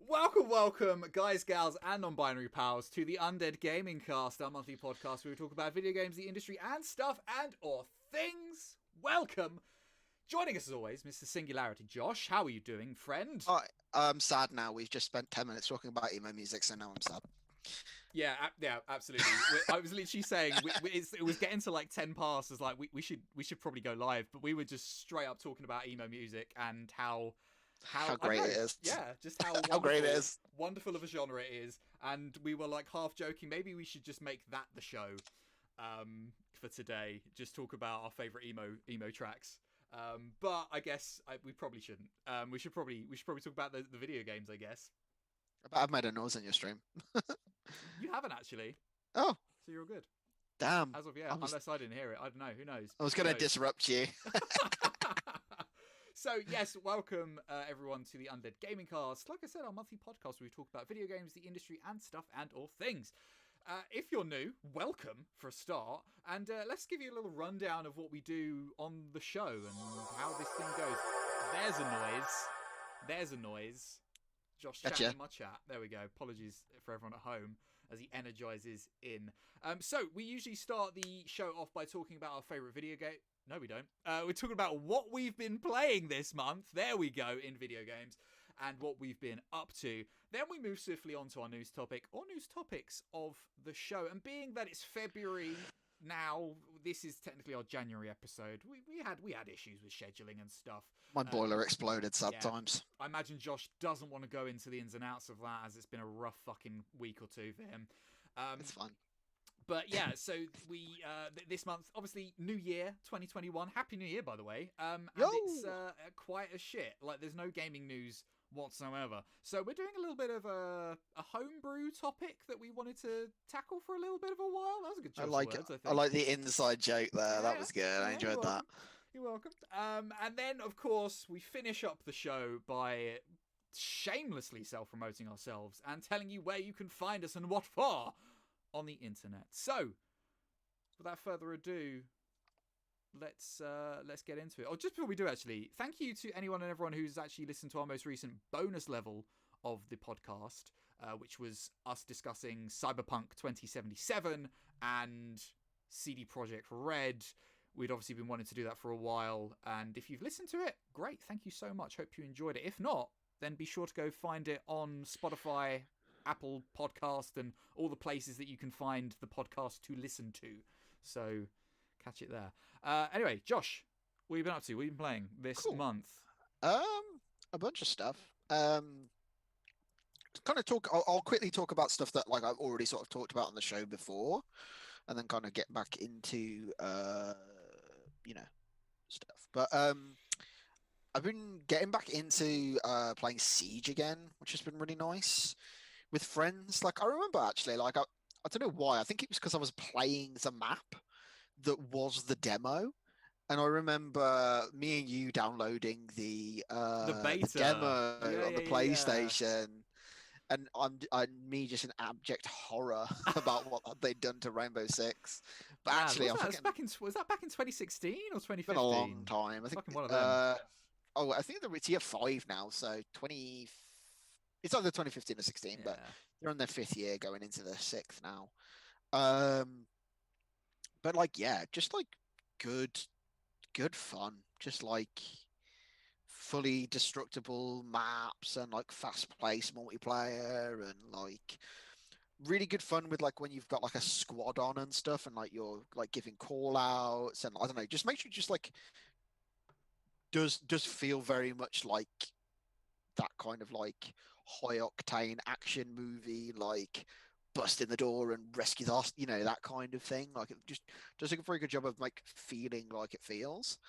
Welcome, guys, gals, and non-binary pals, to the Undead Gaming Cast, our monthly podcast where we talk about video games, the industry, and stuff, and/or things. Welcome. Joining us as always, Mr. SingularityJosh. How are you doing, friend? I'm sad now. We've just spent 10 minutes talking about emo music, so now I'm sad. Yeah, absolutely. I was literally saying it was getting to like 10 past. As like we should probably go live, but we were just straight up talking about emo music and how Great it is. yeah, just how How great it is. wonderful of a genre it is, and we were like half joking. Maybe we should just make that the show for today. Just talk about our favorite emo tracks. But I guess we probably shouldn't. We should probably talk about the video games, I guess. I've made a noise on your stream. You haven't actually, Oh, so you're all good. damn. As of yet, unless I didn't hear it. I don't know. Who knows? I was going to disrupt you. So, yes, welcome everyone to the Undead Gaming Cast. Like I said, our monthly podcast where we talk about video games, the industry, and stuff, and all things. If you're new, welcome for a start. And let's give you a little rundown of what we do on the show and how this thing goes. There's a noise. Josh chatting in my chat. There we go. Apologies for everyone at home as he energizes in. So, we usually start the show off by talking about our favourite video game. No, we don't. We're talking about what we've been playing this month. There we go, in video games. And what we've been up to. Then we move swiftly on to our news topic, or news topics of the show. And being that it's February now, this is technically our January episode. We had issues with scheduling and stuff. My boiler exploded sad times. I imagine Josh doesn't want to go into the ins and outs of that, as it's been a rough fucking week or two for him. It's fun. But yeah, so we this month, obviously, New Year 2021. Happy New Year, by the way. And it's quite a shit. Like, there's no gaming news whatsoever. So we're doing a little bit of a homebrew topic that we wanted to tackle for a little bit of a while. That was a good choice of words, I think. I like the inside joke there. That was good. I enjoyed that. You're welcome. And then, of course, we finish up the show by shamelessly self-promoting ourselves and telling you where you can find us and what for on the internet. So, without further ado, let's get into it. Oh, just before we do, actually, thank you to anyone and everyone who's actually listened to our most recent bonus level of the podcast, which was us discussing Cyberpunk 2077 and CD Projekt Red. We'd obviously been wanting to do that for a while, and if you've listened to it, great, thank you so much. Hope you enjoyed it. If not, then be sure to go find it on Spotify, Apple Podcast, and all the places that you can find the podcast to listen to. So catch it there. Anyway, Josh, what have you been up to? What have you been playing this month? A bunch of stuff. I'll quickly talk about stuff that like I've already sort of talked about on the show before, and then kind of get back into stuff. But I've been getting back into playing Siege again, which has been really nice with friends. Like, I remember actually, like, I don't know why. I think it was because I was playing the map that was the demo. And I remember me and you downloading the beta the demo on the PlayStation. And me just in abject horror about what they'd done to Rainbow Six. But actually, was that back in 2016 or 2015? It's been a long time. I think one of them. I think they're tier 5 now, so 20. It's either 2015 or 16, but they're on their 5th year, going into their 6th now. But like, yeah, just like good fun. Just like fully destructible maps and like fast-paced multiplayer and like really good fun with like when you've got like a squad on and stuff and like you're like giving call outs and I don't know, just makes you just like does feel very much like that kind of like high octane action movie, like bust in the door and rescue the that kind of thing. Like, it just does a very good job of like feeling like it feels.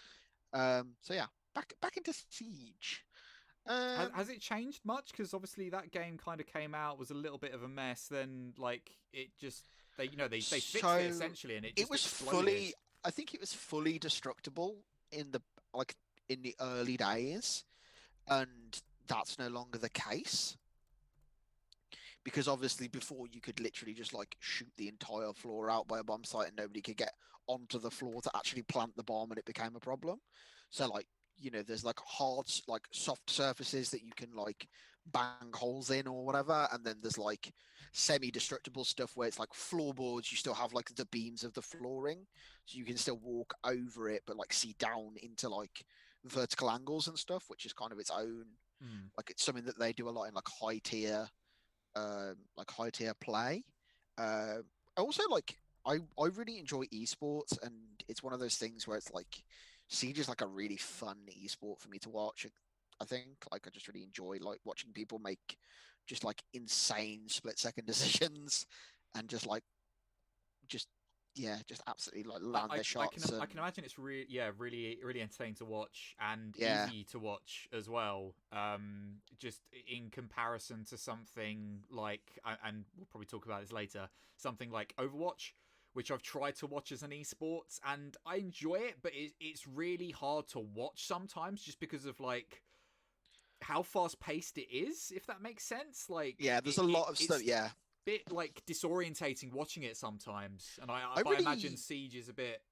So yeah, back into Siege. Has it changed much? Because obviously that game kind of came out, was a little bit of a mess. Then like it just they fixed it essentially, and it was exploded. Fully. I think it was fully destructible in the early days, and that's no longer the case. Because obviously before you could literally just like shoot the entire floor out by a bomb site and nobody could get onto the floor to actually plant the bomb and it became a problem. So like there's like like soft surfaces that you can like bang holes in or whatever, and then there's like semi-destructible stuff where it's like floorboards. You still have like the beams of the flooring, so you can still walk over it, but like see down into like vertical angles and stuff, which is kind of its own. Like it's something that they do a lot in like high tier play. Uh, Also, like I really enjoy esports, and it's one of those things where it's like Siege is like a really fun esport for me to watch. I think like I just really enjoy like watching people make just like insane split second decisions and just like just just absolutely like land their shots. I can imagine it's really entertaining to watch and Yeah, easy to watch as well. Just in comparison to something like, and we'll probably talk about this later, something like Overwatch, which I've tried to watch as an esports, and I enjoy it, but it's really hard to watch sometimes just because of like how fast paced it is, if that makes sense. Like, yeah. There's a lot of stuff. it's Yeah, bit like disorientating watching it sometimes, and I but I imagine really, Siege is a bit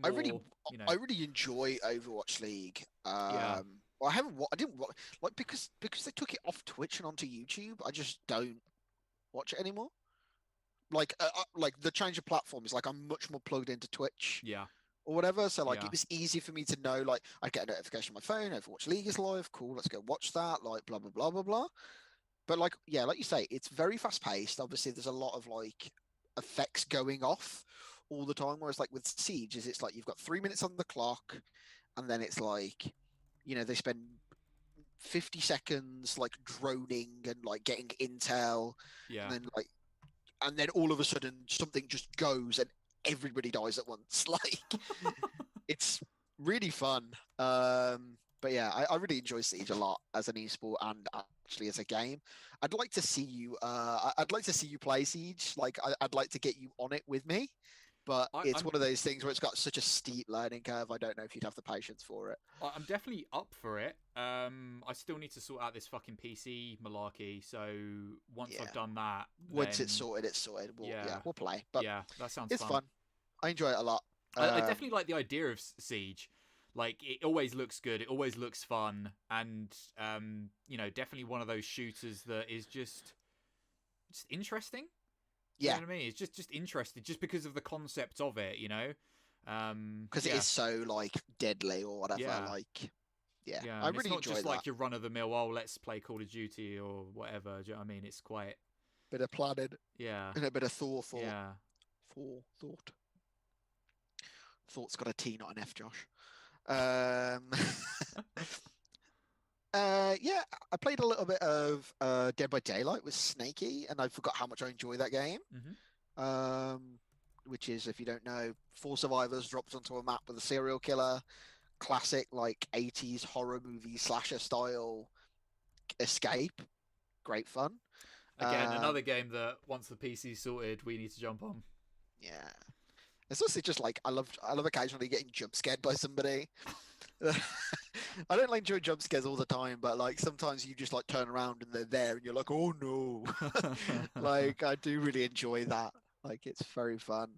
I really, more, you know. I really enjoy Overwatch League. Yeah, Well, I didn't like because they took it off Twitch and onto YouTube. I just don't watch it anymore. Like the change of platform is like I'm much more plugged into Twitch yeah, or whatever. So like yeah. it was easy for me to know. Like I get a notification on my phone. Overwatch League is live. Cool, let's go watch that. Like blah blah blah blah blah. But like yeah, like you say, it's very fast paced. Obviously, there's a lot of like effects going off all the time. Whereas like with Siege, is it's like you've got 3 minutes on the clock, and then it's like they spend 50 seconds like droning and like getting intel, and Yeah. then all of a sudden something just goes and everybody dies at once. Like it's really fun. But yeah, I really enjoy Siege a lot as an esport and actually as a game. I'd like to see you. I'd like to see you play Siege. Like I'd like to get you on it with me. But it's I'm one of those things where it's got such a steep learning curve. I don't know if you'd have the patience for it. I'm definitely up for it. I still need to sort out this fucking PC malarkey. So once I've Yeah. done that, Once then it's sorted. yeah, We'll play. But yeah, that sounds it's fun. fun. I enjoy it a lot. I definitely like the idea of Siege. Like, it always looks good. It always looks fun, and definitely one of those shooters that is just interesting. Do you Yeah, know what I mean? It's just interesting, just because of the concept of it. because it Yeah, is so like deadly or whatever. yeah, Like, yeah, yeah. I And it's really not enjoy just that. like your run of the mill. Oh, let's play Call of Duty or whatever. Do you know what I mean? It's quite, Bit of planning yeah, and a bit of thought. yeah. Thought. Thought's got a T, not an F, Josh. Um, yeah, I played a little bit of Dead by Daylight with Snakey, and I forgot how much I enjoy that game. Um, which is, if you don't know, four survivors dropped onto a map with a serial killer. Classic, like 80s horror movie slasher style escape. Great fun. Again, Um, another game that once the PC's sorted, we need to jump on. yeah. It's also just like I love occasionally getting jump scared by somebody. I don't like enjoy jump scares all the time, but like sometimes you just like turn around and they're there and you're like, oh no. Like I do really enjoy that. Like it's very fun.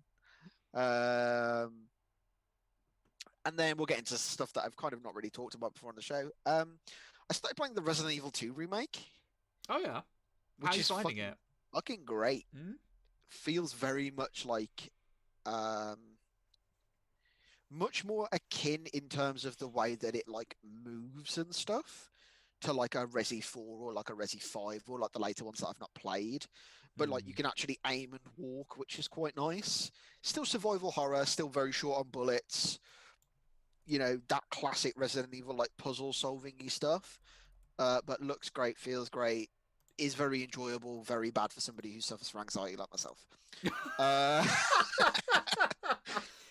Um, and then we'll get into stuff that I've kind of not really talked about before on the show. I started playing the Resident Evil 2 remake, Oh yeah, how are which you is finding it? fucking great. Hmm? Feels very much like um much more akin in terms of the way that it like moves and stuff to like a Resi 4 or like a Resi 5 or like the later ones that I've not played. But like you can actually aim and walk, which is quite nice. Still survival horror, still very short on bullets. That classic Resident Evil like puzzle solving stuff. But looks great, feels great, is very enjoyable, very bad for somebody who suffers from anxiety like myself. Uh,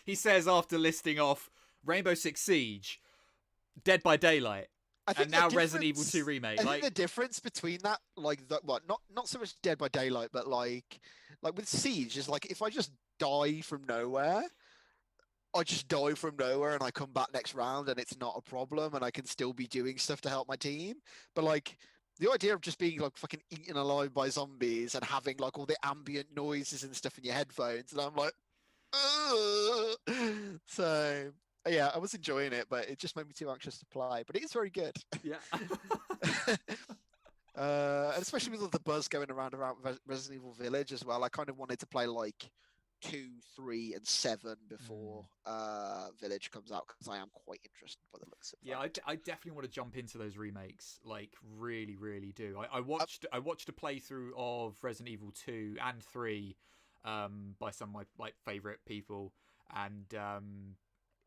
He says after listing off Rainbow Six Siege, Dead by Daylight, I and think now Resident Evil 2 remake. I think Like, the difference between that, like that, what not so much Dead by Daylight, but like with Siege is like if I just die from nowhere, I just die from nowhere and I come back next round and it's not a problem and I can still be doing stuff to help my team. But like the idea of just being like fucking eaten alive by zombies and having like all the ambient noises and stuff in your headphones, and I'm like, ugh. So Yeah, I was enjoying it, but it just made me too anxious to play. But it is very good. Yeah. And especially with all the buzz going around Resident Evil Village as well. I kind of wanted to play like 2, 3, and 7 before Village comes out, because I am quite interested by the looks of Yeah, that. I definitely want to jump into those remakes. Like, really, really do. I watched a playthrough of Resident Evil 2 and 3 by some of my favorite people, and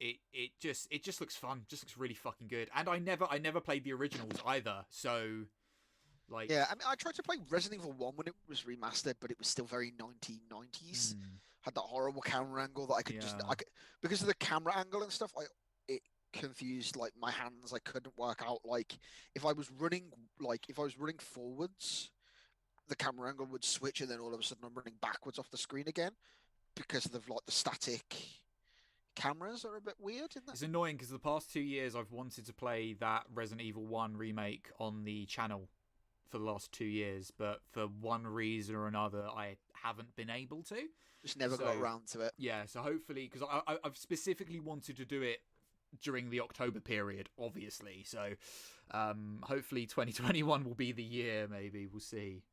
it just looks fun. Just looks really fucking good. And I never played the originals either. So like, yeah, I mean, I tried to play Resident Evil 1 when it was remastered, but it was still very 1990s. Had that horrible camera angle that I could because of the camera angle and stuff, it confused like my hands. I couldn't work out like if I was running forwards, the camera angle would switch, and then all of a sudden I'm running backwards off the screen again, because of like the static cameras are a bit weird in that. It's annoying because the past 2 years I've wanted to play that Resident Evil 1 remake on the channel for the last 2 years, but for one reason or another I haven't been able to. Just never got around to it. Yeah, so hopefully, because I've specifically wanted to do it during the October period, obviously. So hopefully 2021 will be the year. Maybe we'll see.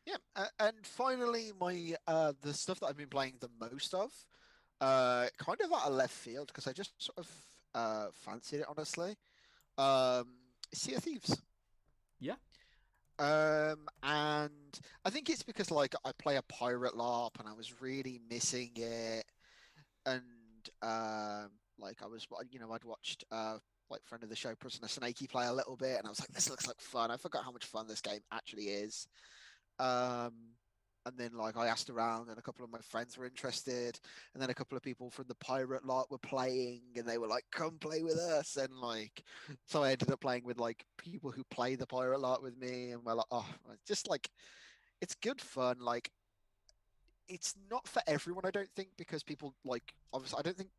Yeah, and finally, my the stuff that I've been playing the most of, kind of out of left field, because I just sort of fancied it, honestly. Sea of Thieves. Yeah. And I think it's because like I play a pirate LARP and I was really missing it, and like I was, I'd watched like friend of the show Prisoner Snakey play a little bit, and I was like, this looks like fun. I forgot how much fun this game actually is. And then like I asked around, and a couple of my friends were interested, and then a couple of people from the pirate lot were playing, and they were like, come play with us. And like, so I ended up playing with like people who play the pirate lot with me, and we're like, oh, just like, it's good fun. Like, it's not for everyone, I don't think, because people like, obviously I don't think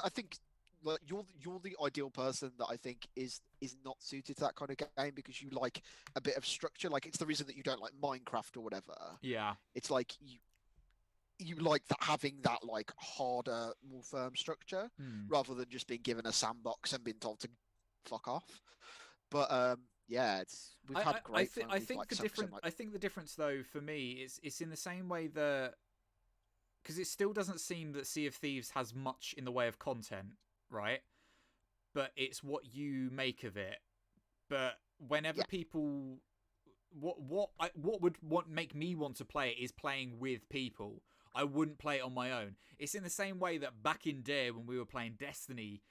I think like you're the ideal person that I think is not suited to that kind of game, because you like a bit of structure. Like, it's the reason that you don't like Minecraft or whatever. Yeah. It's like you like that, having that like harder, more firm structure, rather than just being given a sandbox and being told to fuck off. But yeah, we've had great fun. I think the difference though for me is it's in the same way that, because it still doesn't seem that Sea of Thieves has much in the way of content, right? But it's what you make of it. But whenever people, what would make me want to play it is playing with people. I wouldn't play it on my own. It's in the same way that back in day when we were playing Destiny,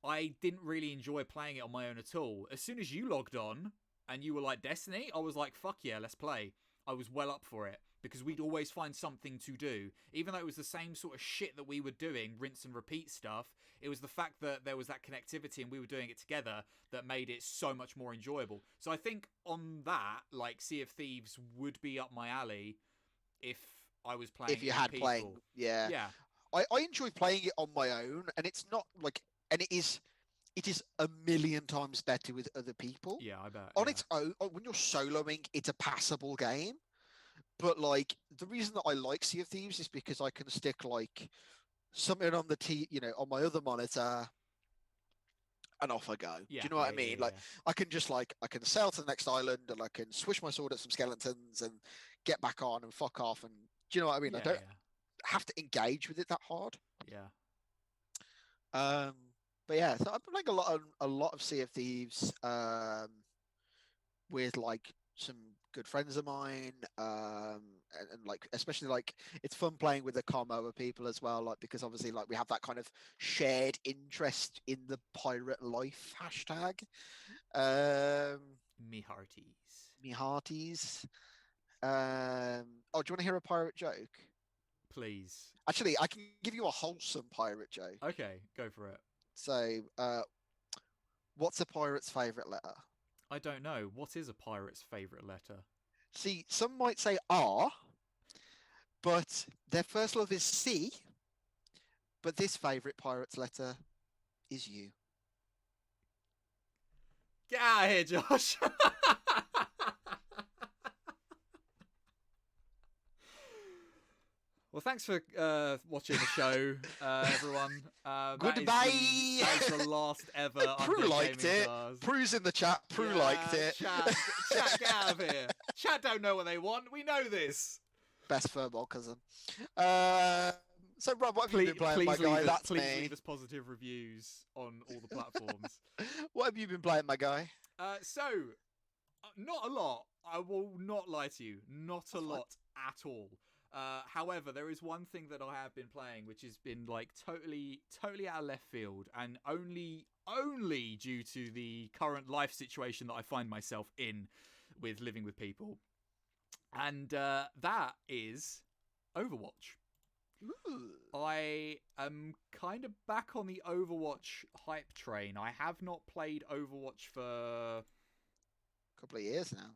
I didn't really enjoy playing it on my own at all. As soon as you logged on and you were like, Destiny, I was like, fuck yeah, let's play. I was well up for it, because we'd always find something to do. Even though it was the same sort of shit that we were doing, rinse and repeat stuff, it was the fact that there was that connectivity and we were doing it together that made it so much more enjoyable. So I think on that, like, Sea of Thieves would be up my alley if I was playing. If you had people. playing, yeah. I enjoy playing it on my own, and it's not like, and it is a million times better with other people. Yeah, I bet. On its own, when you're soloing, it's a passable game. But like, the reason that I like Sea of Thieves is because I can stick like something on the on my other monitor, and off I go. Do you know what I mean? Like, I can just like, I can sail to the next island, and I can swish my sword at some skeletons and get back on and fuck off. And do you know what I mean? I don't have to engage with it that hard. Yeah. But yeah, so I've been playing a lot of Sea of Thieves, with like some good friends of mine, and like, especially like, it's fun playing with the commo people as well, like, because obviously like we have that kind of shared interest in the pirate life hashtag. Me hearties. Oh, do you want to hear a pirate joke? Please. Actually, I can give you a wholesome pirate joke. Okay, go for it. So, what's a pirate's favorite letter? I don't know. What is a pirate's favorite letter? See, some might say R, but their first love is C, but this favorite pirate's letter is U. Get out of here, Josh. Well, thanks for watching the show, everyone. Goodbye. That is the last ever. Prue liked it. Cast. Prue's in the chat. Prue liked it. Chat, get out of here. Chat don't know what they want. We know this. Best furball cousin. So, Rob, what have you been playing, my guy? Please leave us positive reviews on all the platforms. What have you been playing, my guy? Not a lot. I will not lie to you. Not a lot at all. However, there is one thing that I have been playing, which has been like totally out of left field, and only due to the current life situation that I find myself in with living with people, and that is Overwatch. Ooh. I am kind of back on the Overwatch hype train. I have not played Overwatch for a couple of years now.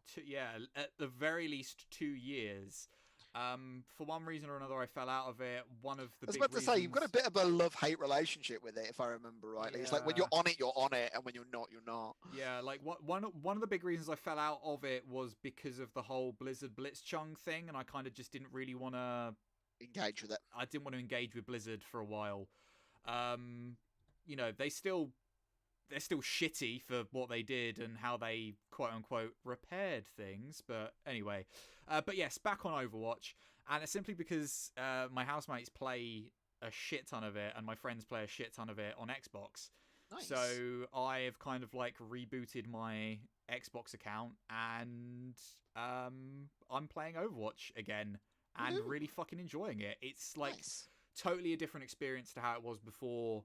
At the very least 2 years. For one reason or another, I fell out of it. One of the I was about to say, you've got a bit of a love-hate relationship with it, if I remember rightly. Yeah. It's like when you're on it, and when you're not, you're not. Yeah, like one of the big reasons I fell out of it was because of the whole Blizzard Blitzchung thing, and I kind of just didn't really want to engage with it. I didn't want to engage with Blizzard for a while. You know, they're still shitty for what they did and how they quote unquote repaired things. But anyway, but yes, back on Overwatch, and it's simply because my housemates play a shit ton of it and my friends play a shit ton of it on Xbox. Nice. So I have kind of like rebooted my Xbox account and I'm playing Overwatch again and really fucking enjoying it. It's like totally a different experience to how it was before.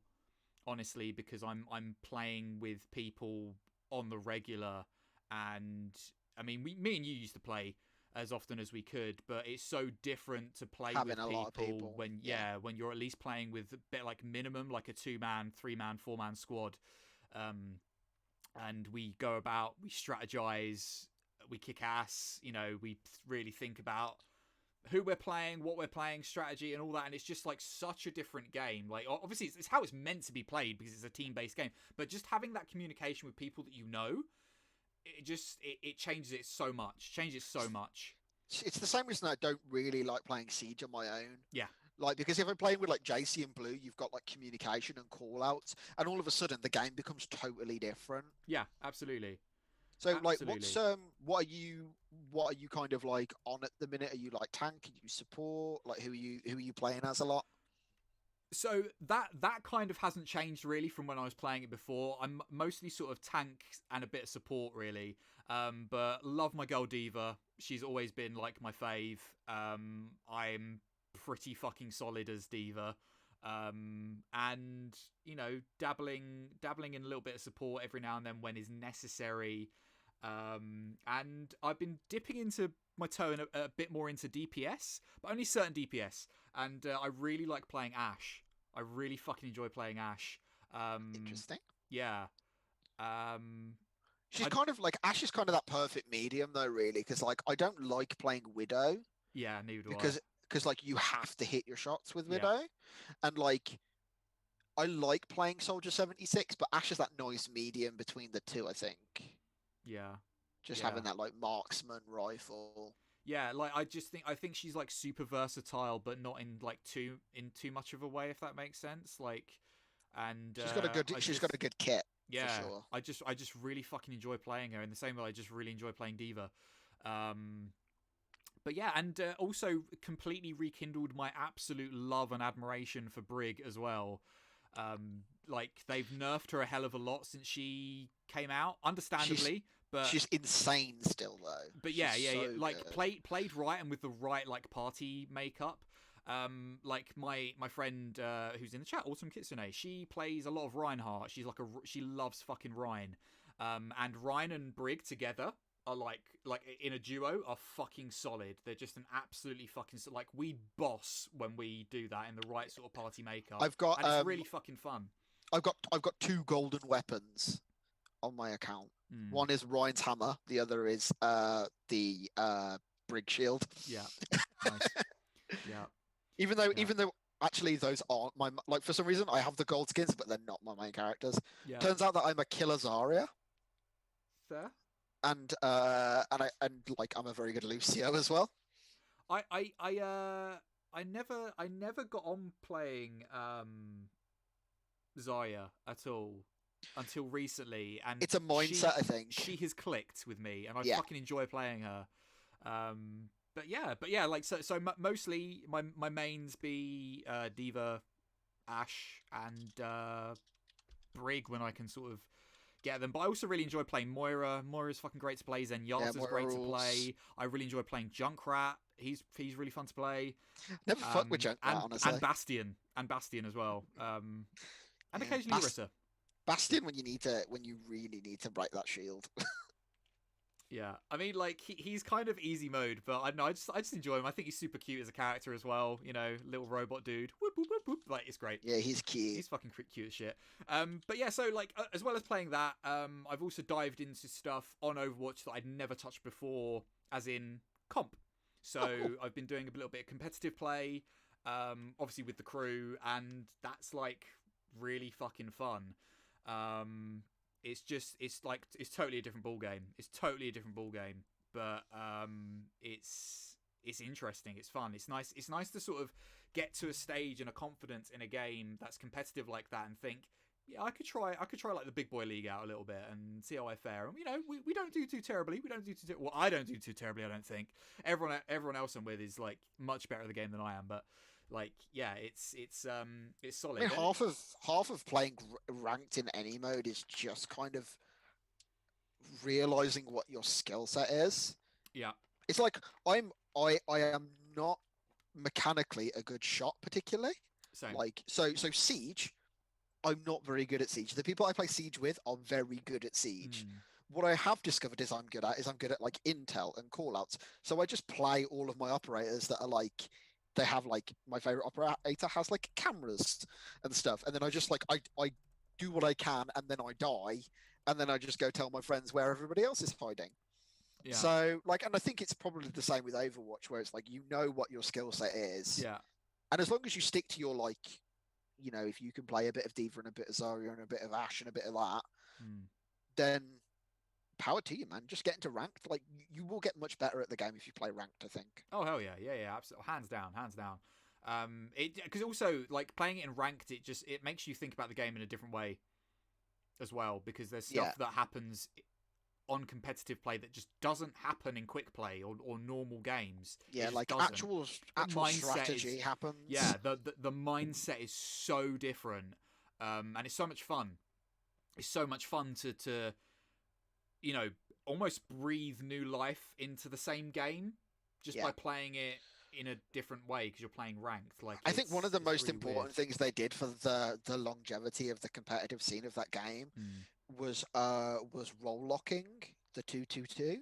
Honestly, because I'm playing with people on the regular, and I mean, me and you used to play as often as we could, but it's so different to play with people when when you're at least playing with a bit like minimum like a 2-man, 3-man, 4-man squad, and we go about, we strategize, we kick ass, you know, we really think about who we're playing, what we're playing, strategy and all that, and it's just like such a different game. Like obviously it's how it's meant to be played because it's a team-based game, but just having that communication with people that you know, it changes it so much. It's the same reason I don't really like playing Siege on my own. Yeah. Like, because if I'm playing with like JC and Blue, you've got like communication and call outs, and all of a sudden the game becomes totally different. Yeah, absolutely. So like, what are you kind of like on at the minute? Are you like tank? Are you support? Like, who are you playing as a lot? So that kind of hasn't changed really from when I was playing it before. I'm mostly sort of tank and a bit of support really. But love my girl D.Va. She's always been like my fave. I'm pretty fucking solid as D.Va. And you know, dabbling in a little bit of support every now and then when is necessary. And I've been dipping into my toe in a bit more into DPS, but only certain DPS. And I really like playing Ashe. I really fucking enjoy playing Ashe. Interesting. Yeah. She's kind of like, Ashe is kind of that perfect medium though, really, because like I don't like playing Widow. Yeah, neither do I. Because like you have to hit your shots with Widow, and like I like playing Soldier 76, but Ashe is that nice medium between the two, I think. Yeah. Just having that like marksman rifle. Yeah, like I think she's like super versatile, but not in like too much of a way, if that makes sense. Like, and she's got a good kit. Yeah, for sure. I just really fucking enjoy playing her in the same way I just really enjoy playing D.Va. But yeah, and also completely rekindled my absolute love and admiration for Brig as well. Like they've nerfed her a hell of a lot since she came out, understandably. But she's insane still though. But yeah. Like played right and with the right like party makeup. Like my friend who's in the chat, Autumn Kitsune, she plays a lot of Reinhardt. She loves fucking Rein. And Rein and Brig together are like in a duo are fucking solid. They're just an absolutely fucking like we boss when we do that in the right sort of party makeup. And it's really fucking fun. I've got 2 golden weapons on my account. One is Ryan's hammer. The other is the Brig shield. Yeah. Nice. Yeah. Even though actually those aren't my, like, for some reason I have the gold skins, but they're not my main characters. Yeah. Turns out that I'm a killer Zarya. Fair. And like I'm a very good Lucio as well. I I never got on playing Zarya at all until recently, and It's a mindset, I think. she has clicked with me, and I Yeah. fucking enjoy playing her. But yeah, like so mostly my mains be Diva, Ashe, and Brig when I can sort of get them. But I also really enjoy playing Moira. Moira's fucking great to play. Zenyatta's great to play. I really enjoy playing Junkrat. He's really fun to play. Never fucked with Junkrat, honestly. And Bastion as well. And Yeah. occasionally Orisa. Bastion when you really need to break that shield. Yeah, I mean, like he's kind of easy mode, but I don't know. I just enjoy him. I think he's super cute as a character as well. You know, little robot dude. Whoop, whoop, whoop, whoop. Like it's great. Yeah, he's cute. He's fucking cute as shit. But yeah, so like as well as playing that, I've also dived into stuff on Overwatch that I'd never touched before, as in comp. So I've been doing a little bit of competitive play, obviously with the crew, and that's like really fucking fun. It's totally a different ball game. It's totally a different ball game, but it's interesting. It's fun. It's nice. It's nice to sort of get to a stage and a confidence in a game that's competitive like that, and think, yeah, I could try like the big boy league out a little bit and see how I fare. And you know, we don't do too terribly. Well, I don't do too terribly. I don't think everyone else I'm with is like much better at the game than I am, but. Like, yeah, it's solid. I mean, half of playing ranked in any mode is just kind of realizing what your skill set is. Yeah, it's like I am not mechanically a good shot particularly. Same. Like so Siege, I'm not very good at Siege. The people I play Siege with are very good at Siege. What I have discovered I'm good at like intel and callouts. So I just play all of my operators that are like. They have like my favorite operator has like cameras and stuff, and then I just like I do what I can, and then I die, and then I just go tell my friends where everybody else is hiding. Yeah. So like, and I think it's probably the same with Overwatch, where it's like you know what your skill set is. Yeah. And as long as you stick to your like, you know, if you can play a bit of Diva and a bit of Zarya and a bit of Ashe and a bit of that, then power to you, man. Just get into ranked. Like you will get much better at the game if you play ranked, I think. Oh hell yeah, absolutely, hands down. Because also like playing it in ranked, it makes you think about the game in a different way as well. Because there's stuff that happens on competitive play that just doesn't happen in quick play or normal games. Yeah, like doesn't. actual strategy happens. Yeah, the mindset is so different, and it's so much fun. It's so much fun to you know, almost breathe new life into the same game just by playing it in a different way because you're playing ranked. Like I think one of the most really important things they did for the longevity of the competitive scene of that game was role locking the 2-2-2.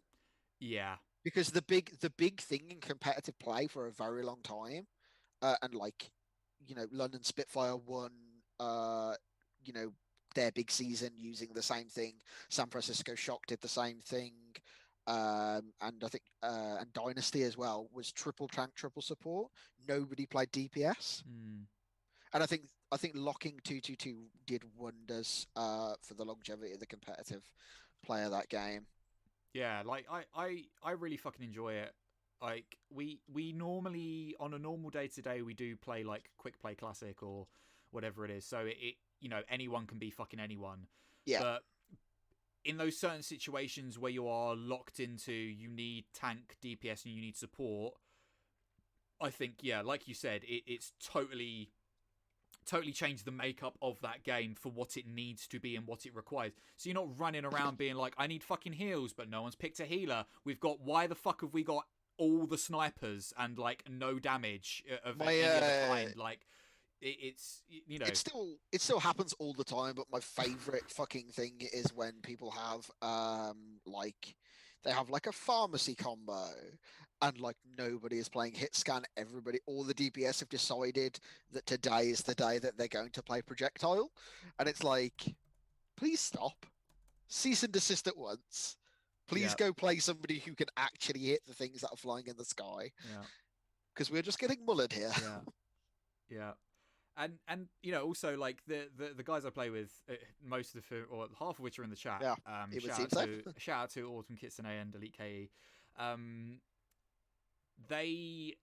Yeah, because the big thing in competitive play for a very long time, and like, you know, London Spitfire won, you know, their big season using the same thing. San Francisco Shock did the same thing, and I think and Dynasty as well was triple tank, triple support. Nobody played DPS, and I think locking 2-2-2 did wonders for the longevity of the competitive play of that game. Yeah, like I really fucking enjoy it. Like we normally on a normal day to day we do play like quick play classic or whatever it is. So it you know, anyone can be fucking anyone. Yeah. But in those certain situations where you are locked into, you need tank, DPS, and you need support, I think, yeah, like you said, it's totally changed the makeup of that game for what it needs to be and what it requires. So you're not running around being like, I need fucking heals, but no one's picked a healer. Why the fuck have we got all the snipers and like no damage of any other kind? Like, it's you know, it still happens all the time, but my favorite fucking thing is when people have like they have like a pharmacy combo and like nobody is playing hit scan. All the DPS have decided that today is the day that they're going to play projectile, and it's like, please stop, cease and desist at once. Please go play somebody who can actually hit the things that are flying in the sky. Yeah, because we're just getting mullered here. Yeah. And you know, also like the guys I play with, most of the or half of which are in the chat. Yeah, shout out to Autumn Kitsune and Elite KE. They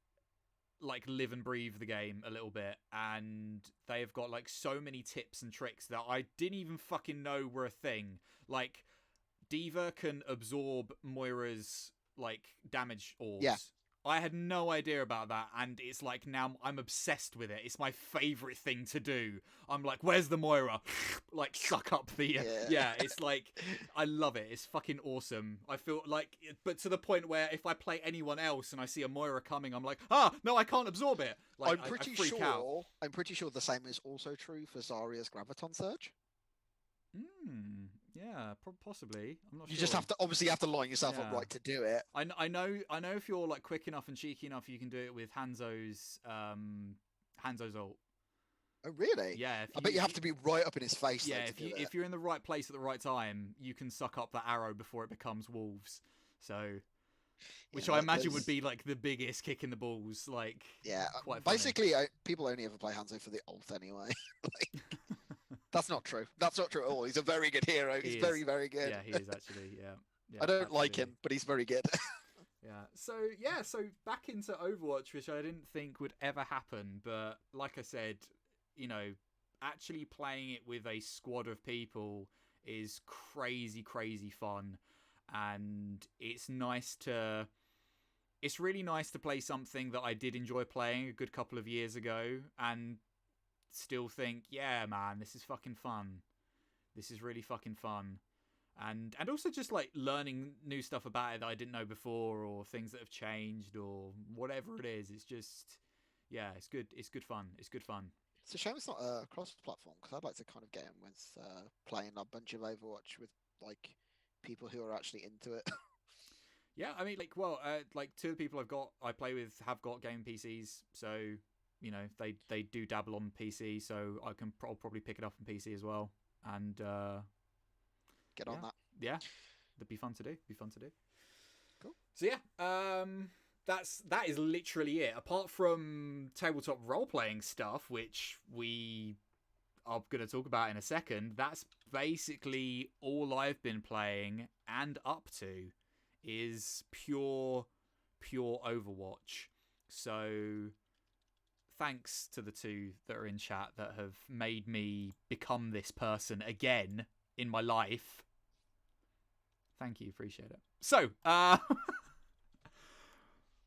like live and breathe the game a little bit, and they've got like so many tips and tricks that I didn't even fucking know were a thing. Like Diva can absorb Moira's like damage orbs. Yeah. I had no idea about that, and it's like now I'm obsessed with it. It's my favorite thing to do. I'm like, where's the Moira? Like, suck up the... Yeah, it's like, I love it. It's fucking awesome. I feel like... But to the point where if I play anyone else and I see a Moira coming, I'm like, no, I can't absorb it. Like, I'm pretty sure the same is also true for Zarya's Graviton Surge. Yeah, possibly. I'm not sure. You just have to line yourself up right to do it. I know if you're like quick enough and cheeky enough, you can do it with Hanzo's ult. Oh really? Yeah. I bet you have to be right up in his face. Yeah, if you're in the right place at the right time, you can suck up the arrow before it becomes wolves. So, which I imagine would be like the biggest kick in the balls. Like, yeah, quite funny. Basically, people only ever play Hanzo for the ult anyway. Like, that's not true. That's not true at all. He's a very good hero. He's very, very good. Yeah, he is actually. Yeah. I don't like him, but he's very good. So back into Overwatch, which I didn't think would ever happen, but like I said, you know, actually playing it with a squad of people is crazy, crazy fun, and it's really nice to play something that I did enjoy playing a good couple of years ago, and still think, yeah, man, this is fucking fun. This is really fucking fun. And also just like learning new stuff about it that I didn't know before, or things that have changed, or whatever it is. It's just, yeah, it's good. It's good fun. It's good fun. It's a shame it's not a cross-platform, because I'd like to kind of get in with playing a bunch of Overwatch with like people who are actually into it. Yeah, I mean, like two of the people I play with have got game PCs, so you know they do dabble on PC, so I'll probably pick it up on PC as well, and get on that. Yeah, that'd be fun to do. Cool. So yeah, that is literally it. Apart from tabletop role-playing stuff, which we are going to talk about in a second, that's basically all I've been playing and up to is pure Overwatch. So thanks to the two that are in chat that have made me become this person again in my life. Thank you, appreciate it. So,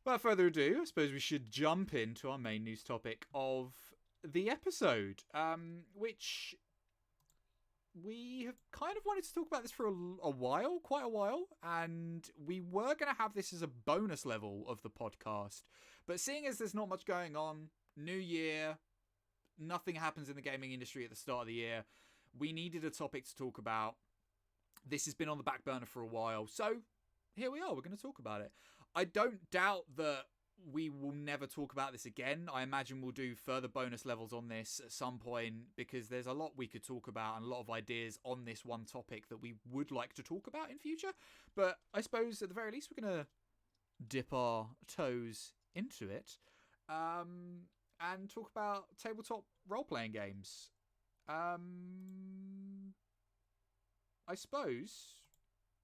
without further ado, I suppose we should jump into our main news topic of the episode, which we have kind of wanted to talk about this for quite a while, and we were going to have this as a bonus level of the podcast, but seeing as there's not much going on, new year, nothing happens in the gaming industry at the start of the year, we needed a topic to talk about. This has been on the back burner for a while, so here we are, we're going to talk about it. I don't doubt that we will never talk about this again. I imagine we'll do further bonus levels on this at some point, because there's a lot we could talk about and a lot of ideas on this one topic that we would like to talk about in future. But I suppose at the very least we're going to dip our toes into it and talk about tabletop role-playing games. I suppose,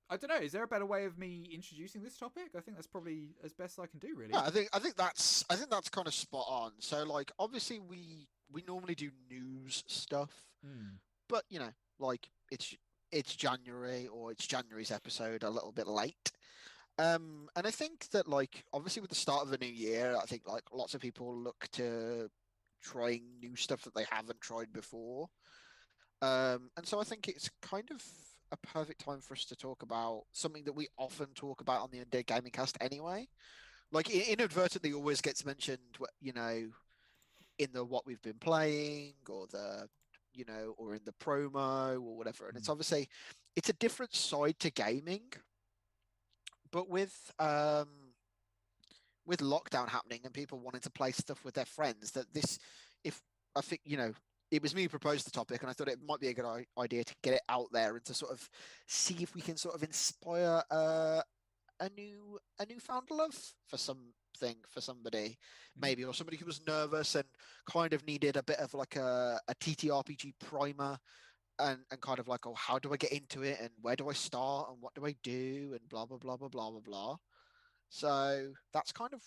I don't know, is there a better way of me introducing this topic? I think that's probably as best I can do, really. Yeah, I think that's kind of spot on. So like obviously we normally do news stuff, but you know, like it's January, or it's January's episode a little bit late. And I think that like obviously with the start of the new year, I think like lots of people look to trying new stuff that they haven't tried before. And so I think it's kind of a perfect time for us to talk about something that we often talk about on the Undead Gaming Cast anyway. Like inadvertently always gets mentioned, you know, in the what we've been playing, or the, you know, or in the promo or whatever. And it's obviously, it's a different side to gaming, but with lockdown happening and people wanting to play stuff with their friends, that this, if I think, you know, it was me who proposed the topic, and I thought it might be a good idea to get it out there and to sort of see if we can sort of inspire a newfound love for something, for somebody, maybe, or somebody who was nervous and kind of needed a bit of like a TTRPG primer, and kind of like, oh, how do I get into it, and where do I start, and what do I do, and blah blah blah blah blah blah blah. So that's kind of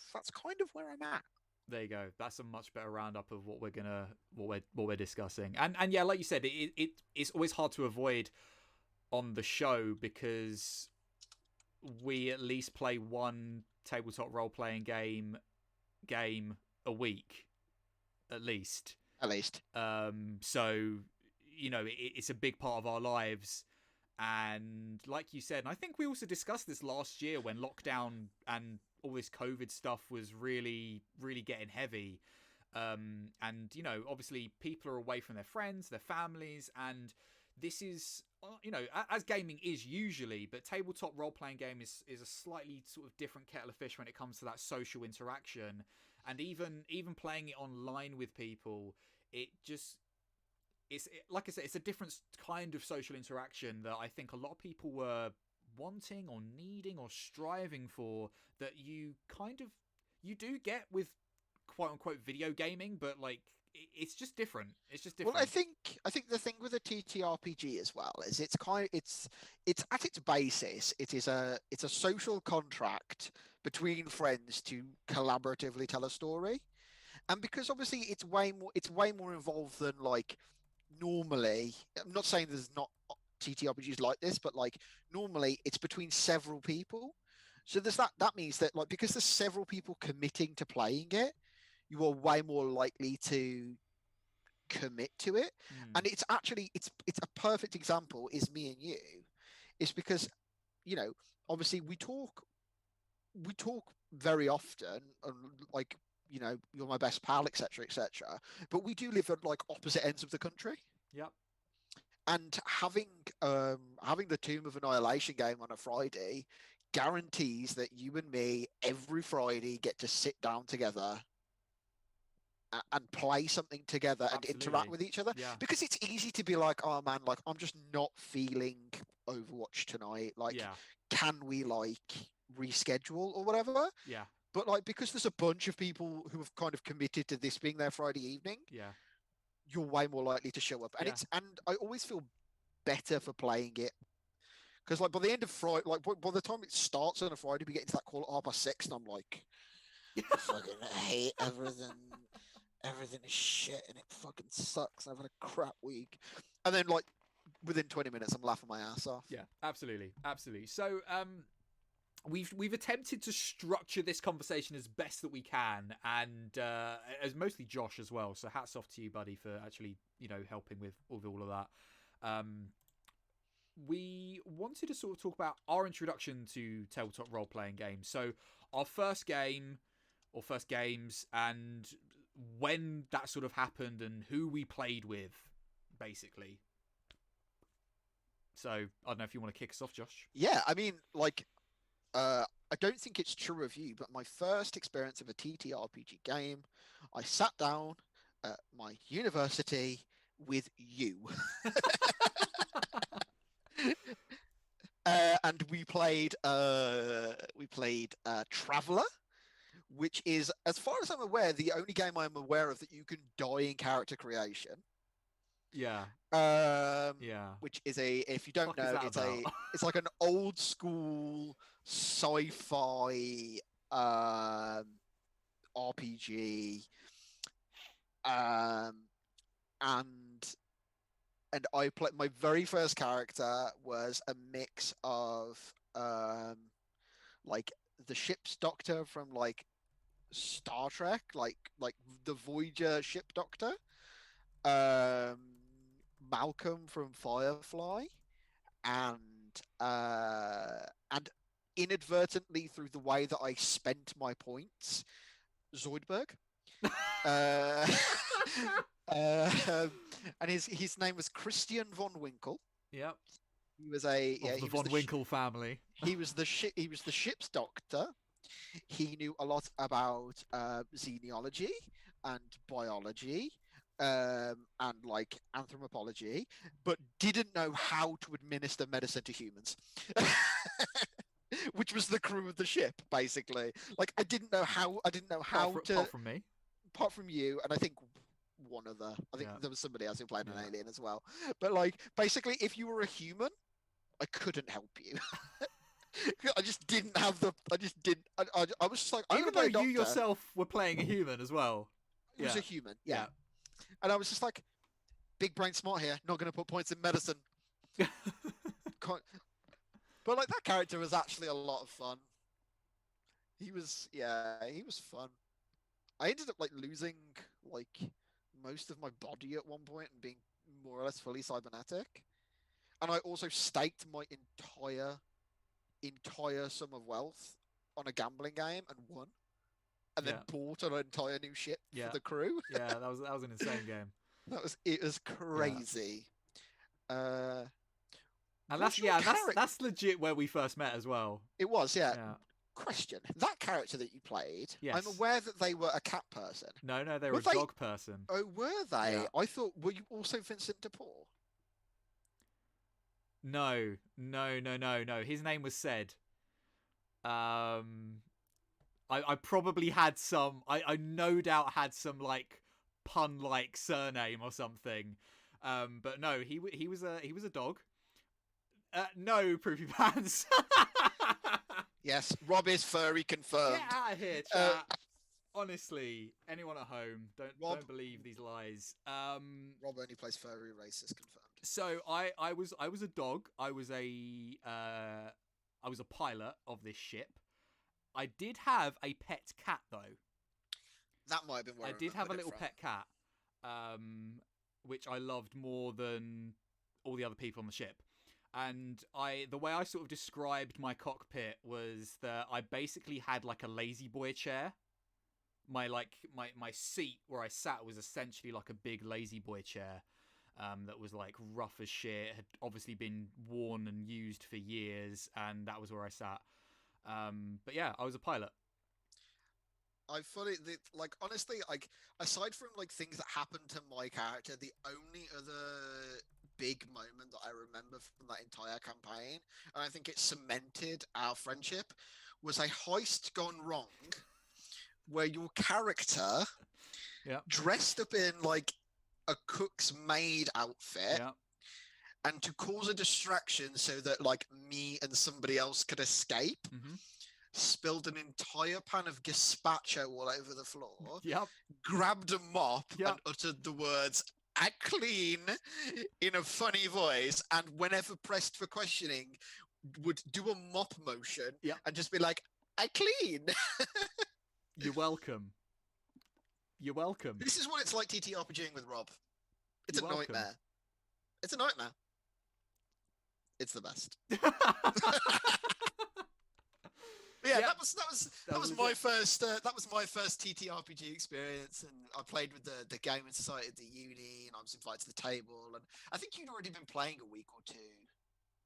where I'm at. There you go. That's a much better roundup of what we're discussing. And yeah, like you said, it's always hard to avoid on the show because we at least play one tabletop role playing game a week, at least. So it's a big part of our lives. And like you said, and I think we also discussed this last year when lockdown and all this COVID stuff was really, really getting heavy. And, obviously people are away from their friends, their families, and this is, as gaming is usually, but tabletop role-playing game is a slightly sort of different kettle of fish when it comes to that social interaction. And even playing it online with people, like I said, it's a different kind of social interaction that I think a lot of people were wanting or needing or striving for, that you do get with quote unquote video gaming, but like it's just different. Well, I think the thing with a TTRPG as well is it's at its basis it is a social contract between friends to collaboratively tell a story, and because obviously it's way more involved than like normally. I'm not saying there's not TTRPGs like this, but like normally it's between several people. So there's that means that like because there's several people committing to playing it, you are way more likely to commit to it. And it's actually it's a perfect example is me and you. It's because obviously we talk very often, and like you're my best pal, etc., etc. But we do live at like opposite ends of the country. Yep. And having the Tomb of Annihilation game on a Friday guarantees that you and me every Friday get to sit down together and play something together and interact with each other. Yeah. Because it's easy to be like, oh man, like I'm just not feeling Overwatch tonight. Like, can we like reschedule or whatever? Yeah. But like because there's a bunch of people who have kind of committed to this being their Friday evening. Yeah. You're way more likely to show up, and and I always feel better for playing it because like by the end of Friday, like by the time it starts on a Friday, we get into that call at 6:30, and I'm like, I fucking hate everything. Everything is shit, and it fucking sucks. I've had a crap week, and then like within 20 minutes, I'm laughing my ass off. Yeah, absolutely. So, we've attempted to structure this conversation as best that we can, and as mostly Josh as well. So hats off to you, buddy, for actually helping with all of that. We wanted to sort of talk about our introduction to tabletop role playing games. So our first game or first games, and when that sort of happened, and who we played with, basically. So I don't know if you want to kick us off, Josh. Yeah, I mean, like. I don't think it's true of you, but my first experience of a TTRPG game, I sat down at my university with you. And we played Traveller, which is, as far as I'm aware, the only game I'm aware of that you can die in character creation. Yeah. Which is if you don't know, it's like an old school sci-fi RPG. And I played, my very first character was a mix of like the ship's doctor from like Star Trek, like the Voyager ship doctor. Malcolm from Firefly, and inadvertently through the way that I spent my points, Zoidberg. And his name was Christian von Winkle. Yep. He was the Von Winkle family. He was the ship's doctor. He knew a lot about xenology and biology. And like anthropology, but didn't know how to administer medicine to humans, which was the crew of the ship, basically. Like I didn't know how apart from me, apart from you, and I think one other. I think there was somebody else who played an alien as well. But like basically, if you were a human, I couldn't help you. I just didn't have the. I just didn't. I was just like, I'm Even gonna though play a you doctor. yourself were playing a human as well. He was Yeah. a human, yeah. And I was just like, big brain smart here. Not gonna put points in medicine. But like that character was actually a lot of fun. He was fun. I ended up like losing like most of my body at one point and being more or less fully cybernetic. And I also staked my entire sum of wealth on a gambling game and won. And then bought an entire new ship for the crew. Yeah, that was an insane game. It was crazy. And that's legit where we first met as well. It was, yeah. Question: that character that you played, yes. I'm aware that they were a cat person. No, they were a dog person. Oh, were they? Yeah. I thought, were you also Vincent de Paul? No. His name was said. I probably had some. I no doubt had some like pun-like surname or something. But no, he was a dog. No, Proofy Pants. Yes, Rob is furry confirmed. Get out of here, chat. Honestly, anyone at home, don't believe these lies. Rob only plays furry racist confirmed. So I was a dog. I was a pilot of this ship. I did have a pet cat though. That might have been where I did have a little pet cat, which I loved more than all the other people on the ship. And the way I sort of described my cockpit was that I basically had like a lazy boy chair. My seat where I sat was essentially like a big lazy boy chair, that was like rough as shit. It had obviously been worn and used for years, and that was where I sat. But yeah, I was a pilot. I fully honestly, like, aside from like things that happened to my character, the only other big moment that I remember from that entire campaign, and I think it cemented our friendship, was a heist gone wrong where your character dressed up in like a cook's maid outfit and to cause a distraction so that like me and somebody else could escape, spilled an entire pan of gazpacho all over the floor, grabbed a mop and uttered the words "I clean" in a funny voice, and whenever pressed for questioning would do a mop motion and just be like, "I clean." You're welcome. You're welcome. This is what it's like TTRPGing with Rob. It's a nightmare. It's a nightmare. It's the best. That was my first TTRPG experience, and I played with the gaming society at the uni, and I was invited to the table, and I think you'd already been playing a week or two,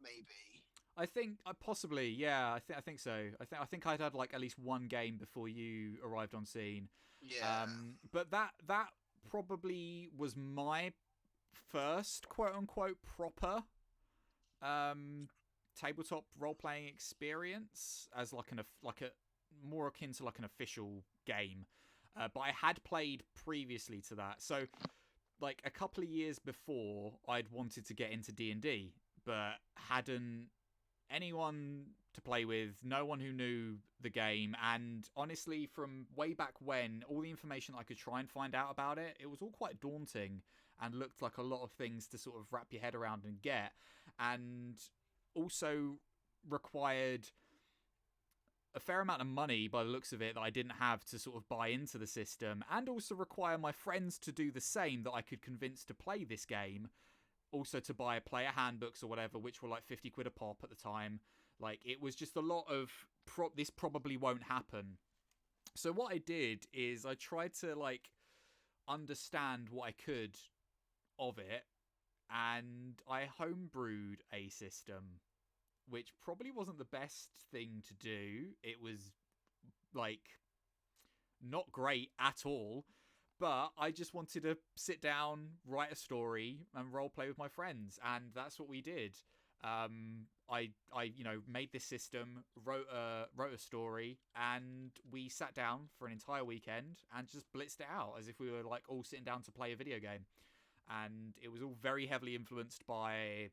maybe. I think possibly, yeah. I think so. I think I'd had like at least one game before you arrived on scene. Yeah. But that probably was my first quote unquote proper tabletop role playing experience as like a more akin to like an official game. But I had played previously to that, so like a couple of years before, I'd wanted to get into D&D, but hadn't anyone to play with, no one who knew the game, and honestly, from way back when, all the information I could try and find out about it, it was all quite daunting and looked like a lot of things to sort of wrap your head around and get, and also required a fair amount of money by the looks of it that I didn't have to sort of buy into the system, and also require my friends to do the same that I could convince to play this game, also to buy player handbooks or whatever, which were like 50 quid a pop at the time. Like, it was just a lot of this probably won't happen. So what I did is I tried to like understand what I could of it, and I homebrewed a system, which probably wasn't the best thing to do. It was like not great at all, but I just wanted to sit down, write a story, and roleplay with my friends, and that's what we did. I made this system, wrote a story, and we sat down for an entire weekend and just blitzed it out as if we were like all sitting down to play a video game. And it was all very heavily influenced by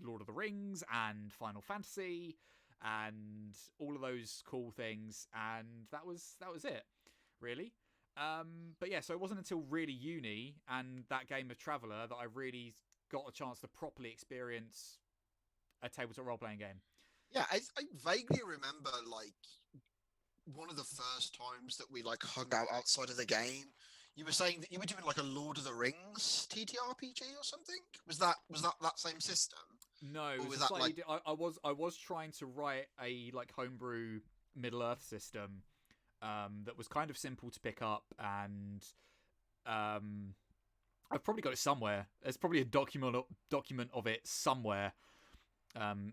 Lord of the Rings and Final Fantasy, and all of those cool things, and that was it, really. But yeah, so it wasn't until really uni and that game of Traveller that I really got a chance to properly experience a tabletop role-playing game. Yeah, I vaguely remember like one of the first times that we like hung out outside of the game. You were saying that you were doing like a Lord of the Rings TTRPG or something. Was that same system? No, it Or was was a that slightly. like I was trying to write a like homebrew Middle Earth system that was kind of simple to pick up, and I've probably got it somewhere. There's probably a document of it somewhere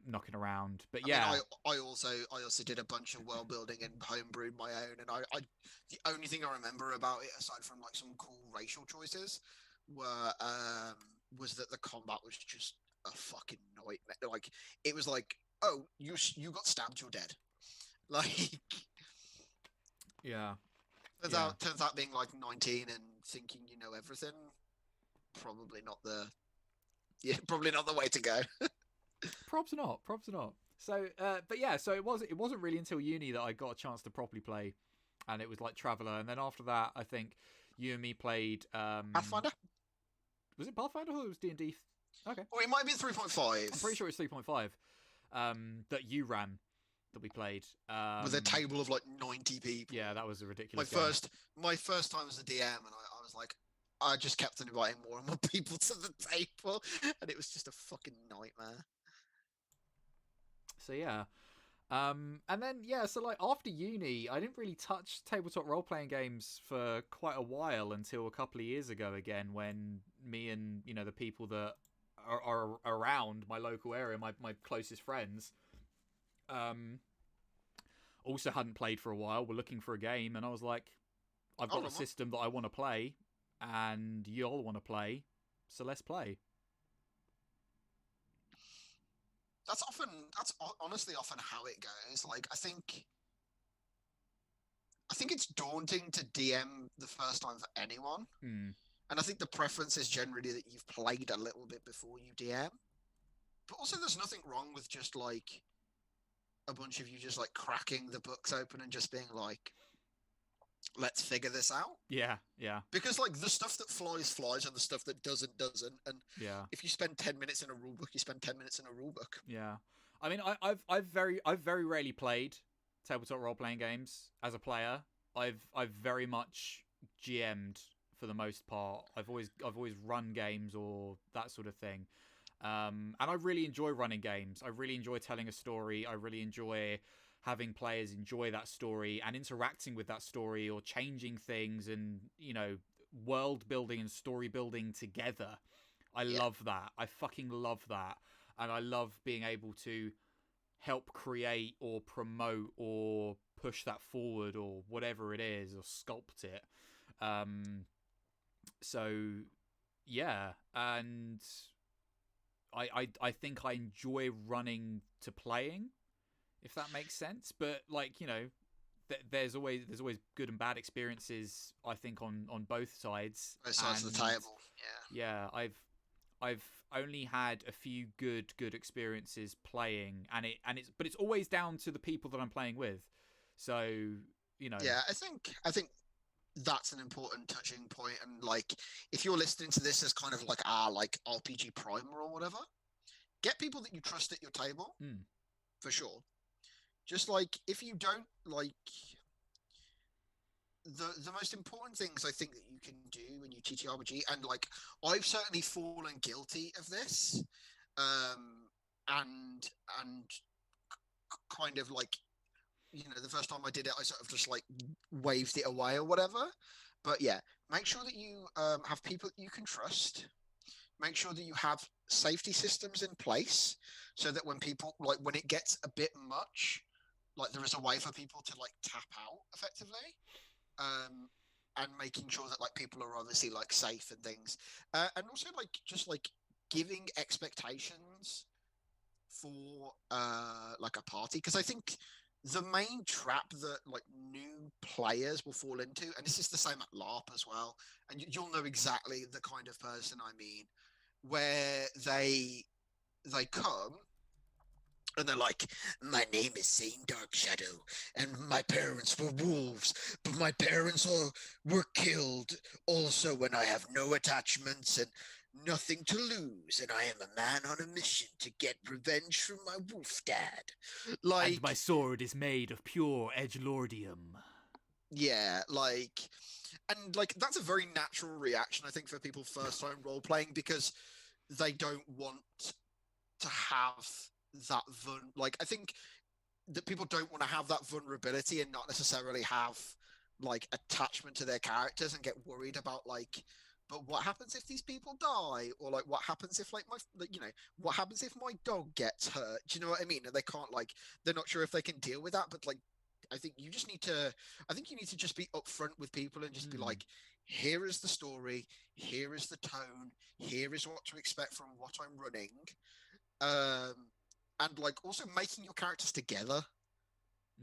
knocking around. But yeah, I mean, I also did a bunch of world building and homebrewed my own, and I the only thing I remember about it, aside from like some cool racial choices, were was that the combat was just a fucking nightmare. Like it was like, oh, you got stabbed, you're dead. Like yeah, turns out being like 19 and thinking you know everything, probably not the probably not the way to go. props or not. So, but yeah, so it wasn't really until uni that I got a chance to properly play, and it was like Traveller, and then after that, I think you and me played. Pathfinder? Was it Pathfinder or was D&D? Okay, Or it might be 3.5. I'm pretty sure it's 3.5. That you ran, that we played With a table of like 90 people. Yeah, that was a ridiculous. My first time as a DM, and I was like, I just kept inviting more and more people to the table, and it was just a fucking nightmare. So yeah, and then yeah, so like after uni, I didn't really touch tabletop role playing games for quite a while until a couple of years ago again, when me and the people that are around my local area, my closest friends, also hadn't played for a while. Were looking for a game, and I was like, I've got a system that I want to play, and you all want to play, so let's play. That's honestly often how it goes. Like I think it's daunting to DM the first time for anyone. And I think the preference is generally that you've played a little bit before you DM. But also there's nothing wrong with just like a bunch of you just like cracking the books open and just being like, let's figure this out. Yeah. Because like the stuff that flies, and the stuff that doesn't. And yeah, if you spend 10 minutes in a rule book, you spend 10 minutes in a rule book. Yeah. I mean, I've very rarely played tabletop role playing games as a player. I've very much GM'd for the most part. I've always run games or that sort of thing. And I really enjoy running games. I really enjoy telling a story. I really enjoy having players enjoy that story and interacting with that story or changing things and, world building and story building together. I love that. I fucking love that. And I love being able to help create or promote or push that forward or whatever it is or sculpt it. So, yeah. And I think I enjoy running to playing, if that makes sense. But like, there's always good and bad experiences, I think, on both sides. Both sides of the table. Yeah. I've only had a few good experiences playing, and it's always down to the people that I'm playing with. So, Yeah, I think that's an important touching point. And like, if you're listening to this as kind of like like RPG primer or whatever, get people that you trust at your table for sure. Just like if you don't like the most important things I think that you can do when you TTRPG, and like I've certainly fallen guilty of this, and kind of like, the first time I did it, I sort of just like waved it away or whatever. But yeah, make sure that you have people that you can trust. Make sure that you have safety systems in place so that when it gets a bit much, like there is a way for people to like tap out effectively. And making sure that like people are obviously like safe and things, and also like just like giving expectations for like a party, because I think the main trap that like new players will fall into, and this is the same at LARP as well, and you'll know exactly the kind of person I mean, where they come And they're like, my name is Saint Dark Shadow, and my parents were wolves, but my parents all were killed also when I have no attachments and nothing to lose, and I am a man on a mission to get revenge from my wolf dad. And my Like, sword is made of pure edgelordium. yeah, like, and like that's a very natural reaction, I think, for people first time role playing because they don't want to have that like I think that people don't want to have that vulnerability and not necessarily have like attachment to their characters and get worried about like, but what happens if these people die, or like what happens if like my like, what happens if my dog gets hurt, do you know what I mean? And they can't like, they're not sure if they can deal with that. But like I think you just need to, I think you need to just be upfront with people and just be like, here is the story, here is the tone, here is what to expect from what I'm running. um and like also making your characters together,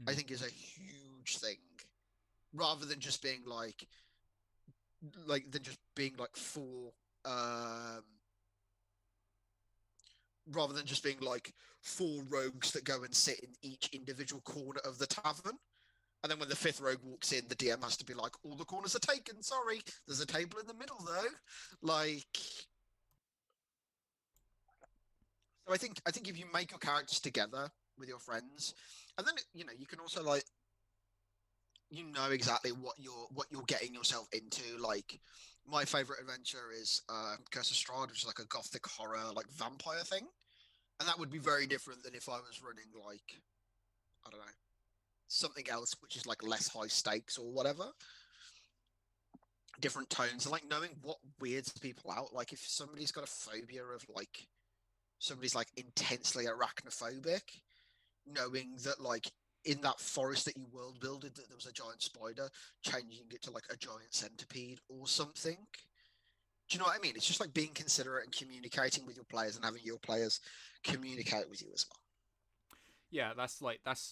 I think, is a huge thing, rather than just being like than just being like um rather than just being like four rogues that go and sit in each individual corner of the tavern. And then when the fifth rogue walks in, the DM has to be like, all the corners are taken. Sorry, there's a table in the middle though. Like, so I think if you make your characters together with your friends, and then you can also like, exactly what you're getting yourself into. Like, my favorite adventure is Curse of Strahd, which is like a gothic horror like vampire thing, and that would be very different than if I was running like, I don't know, something else which is like less high stakes or whatever. Different tones, and like knowing what weirds people out. Like if somebody's got a phobia of like, somebody's like intensely arachnophobic, knowing that like in that forest that you world builded that there was a giant spider, changing it to like a giant centipede or something. Do you know what I mean? It's just like being considerate and communicating with your players and having your players communicate with you as well. Yeah, that's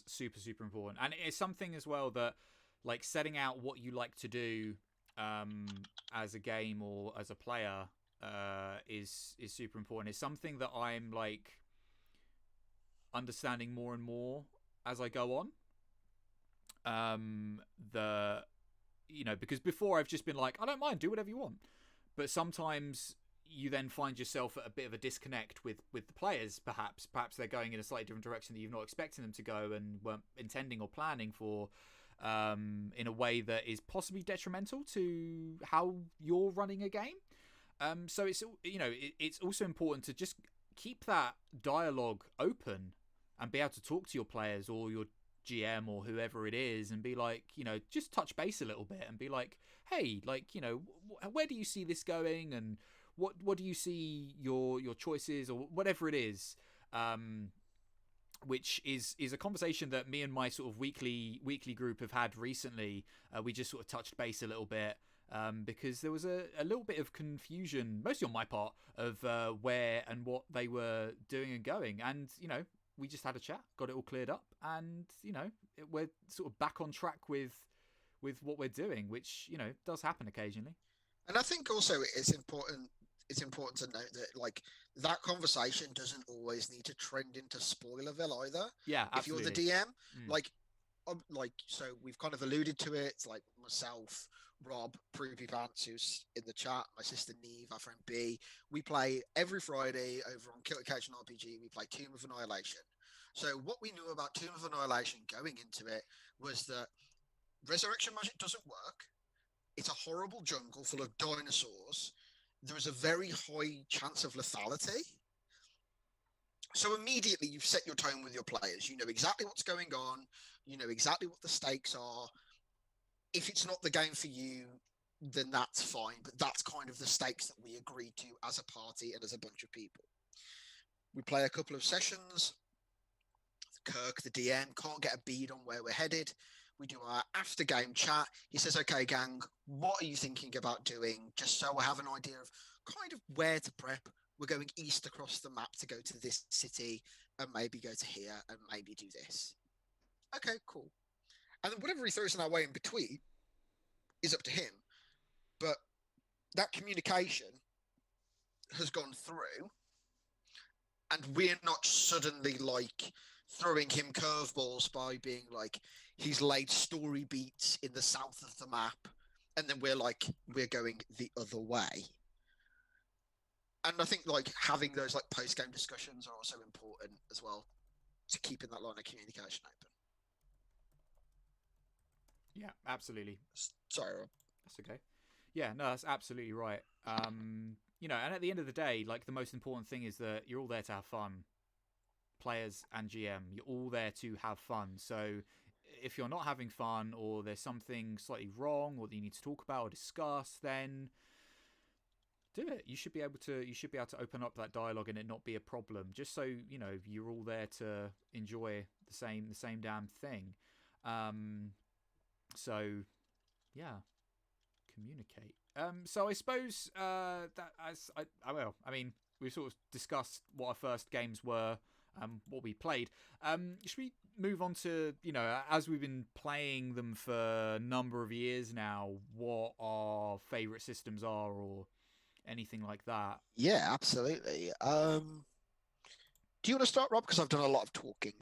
super super important, and it's something as well that like setting out what you like to do as a game or as a player is super important. It's something that I'm like understanding more and more as I go on. The because before I've just been like, I don't mind, do whatever you want, but sometimes you then find yourself at a bit of a disconnect with the players. Perhaps they're going in a slightly different direction that you're not expecting them to go and weren't intending or planning for, in a way that is possibly detrimental to how you're running a game. So it's also important to just keep that dialogue open and be able to talk to your players or your GM or whoever it is and be like, just touch base a little bit and be like, hey, like, where do you see this going, and what do you see your choices or whatever it is. Which is a conversation that me and my sort of weekly group have had recently. We just sort of touched base a little bit, because there was a little bit of confusion, mostly on my part, of where and what they were doing and going. And, we just had a chat, got it all cleared up, and, we're sort of back on track with what we're doing, which, does happen occasionally. And I think also it's important to note that like that conversation doesn't always need to trend into Spoilerville either. Yeah, If you're the absolutely. DM, like so we've kind of alluded to it. It's like myself, Rob, Proopy Pants, who's in the chat, my sister Neve, our friend B. We play every Friday over on Killer Couch and RPG. We play Tomb of Annihilation. So what we knew about Tomb of Annihilation going into it was that resurrection magic doesn't work. It's a horrible jungle full of dinosaurs. There is a very high chance of lethality. So immediately you've set your tone with your players. You know exactly what's going on. You know exactly what the stakes are. If it's not the game for you, then that's fine. But that's kind of the stakes that we agreed to as a party and as a bunch of people. We play a couple of sessions. Kirk, the DM, can't get a bead on where we're headed. We do our after game chat. He says, okay, gang, what are you thinking about doing? Just so I have an idea of kind of where to prep. We're going east across the map to go to this city and maybe go to here and maybe do this. Okay, cool. And then whatever he throws in our way in between is up to him. But that communication has gone through. and we're not suddenly like throwing him curveballs by being like he's laid story beats in the south of the map, and then we're going the other way. And I think like having those like post game discussions are also important as well to keeping that line of communication open. Yeah, absolutely. Sorry, Rob. That's okay. Yeah, no, that's absolutely right. You know, and at the end of the day, like the most important thing is that you're all there to have fun. Players and GM, you're all there to have fun. So if you're not having fun, or there's something slightly wrong, or that you need to talk about or discuss, then do it. You should be able to. You should be able to open up that dialogue and it not be a problem. Just so you know, you're all there to enjoy the same damn thing. So yeah, communicate. So I suppose that as I mean, we've sort of discussed what our first games were, what we played. Should we move on to, you know, as we've been playing them for a number of years now, what our favourite systems are, or anything like that? Yeah, absolutely. Do you want to start, Rob? Because I've done a lot of talking.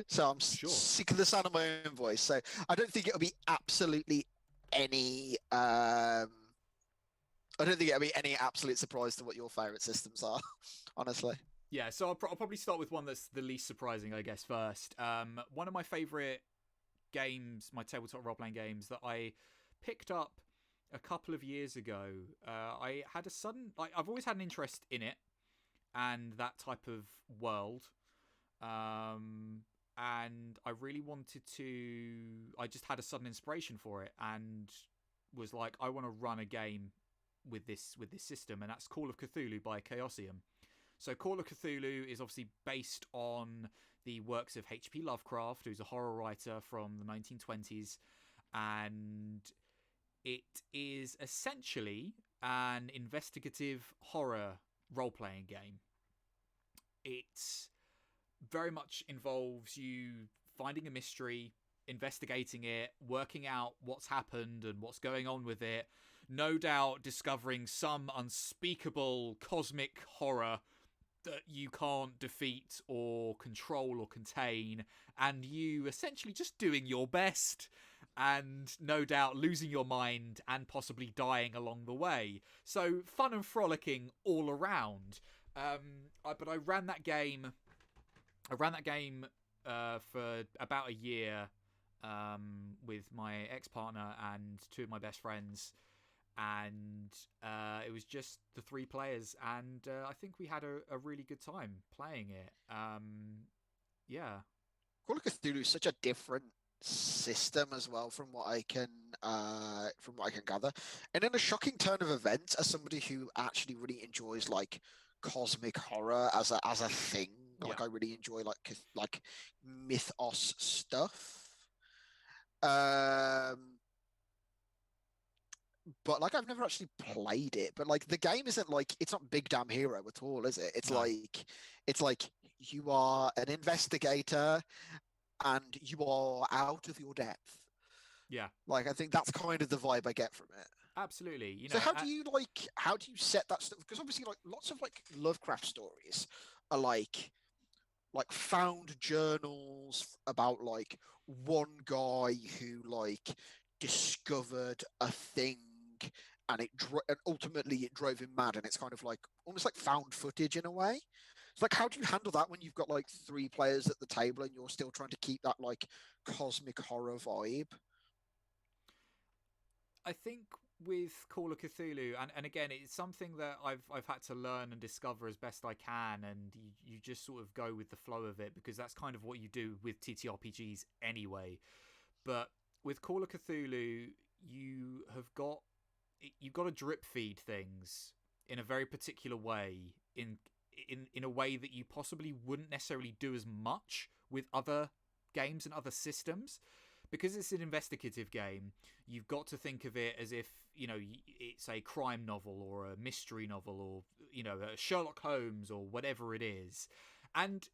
So I'm Sure. sick of the sound of my own voice. So I don't think it'll be absolutely any. I don't think it'll be any absolute surprise to what your favourite systems are, honestly. Yeah, so I'll probably start with one that's the least surprising, I guess, first. One of my favourite games, my tabletop role-playing games, that I picked up a couple of years ago. I had a sudden... Like, I've always had an interest in it and that type of world. And I really wanted to... I just had a sudden inspiration for it and was like, I want to run a game with this system, and that's Call of Cthulhu by Chaosium. So Call of Cthulhu is obviously based on the works of H.P. Lovecraft, who's a horror writer from the 1920s, and it is essentially an investigative horror role-playing game. It very much involves you finding a mystery, investigating it, working out what's happened and what's going on with it, no doubt discovering some unspeakable cosmic horror that you can't defeat or control or contain, and you essentially just doing your best and no doubt losing your mind and possibly dying along the way. So fun and frolicking all around. But I ran that game for about a year with my ex-partner and two of my best friends, and it was just the three players, and I think we had a really good time playing it. Yeah. Call of Cthulhu is such a different system as well from what I can gather. And in a shocking turn of events, as somebody who actually really enjoys like cosmic horror as a thing, like Yeah. I really enjoy like mythos stuff. But like I've never actually played it. But like the game isn't like it's not Big Damn Hero at all, is it? No. It's like you are an investigator and you are out of your depth. Yeah. Like I think that's kind of the vibe I get from it. Absolutely. You So know. how do you set that stuff? Because obviously like lots of like Lovecraft stories are like found journals about like one guy who like discovered a thing and and ultimately it drove him mad, and it's kind of like almost like found footage in a way. It's like how do you handle that when you've got like three players at the table and you're still trying to keep that like cosmic horror vibe? I think with Call of Cthulhu, and again, it's something that I've had to learn and discover as best I can, and you just sort of go with the flow of it, because that's kind of what you do with TTRPGs anyway. But with Call of Cthulhu, you've got to drip feed things in a very particular way, in a way that you possibly wouldn't necessarily do as much with other games and other systems. Because it's an investigative game, you've got to think of it as if, you know, it's a crime novel or a mystery novel, or, you know, a Sherlock Holmes or whatever it is. And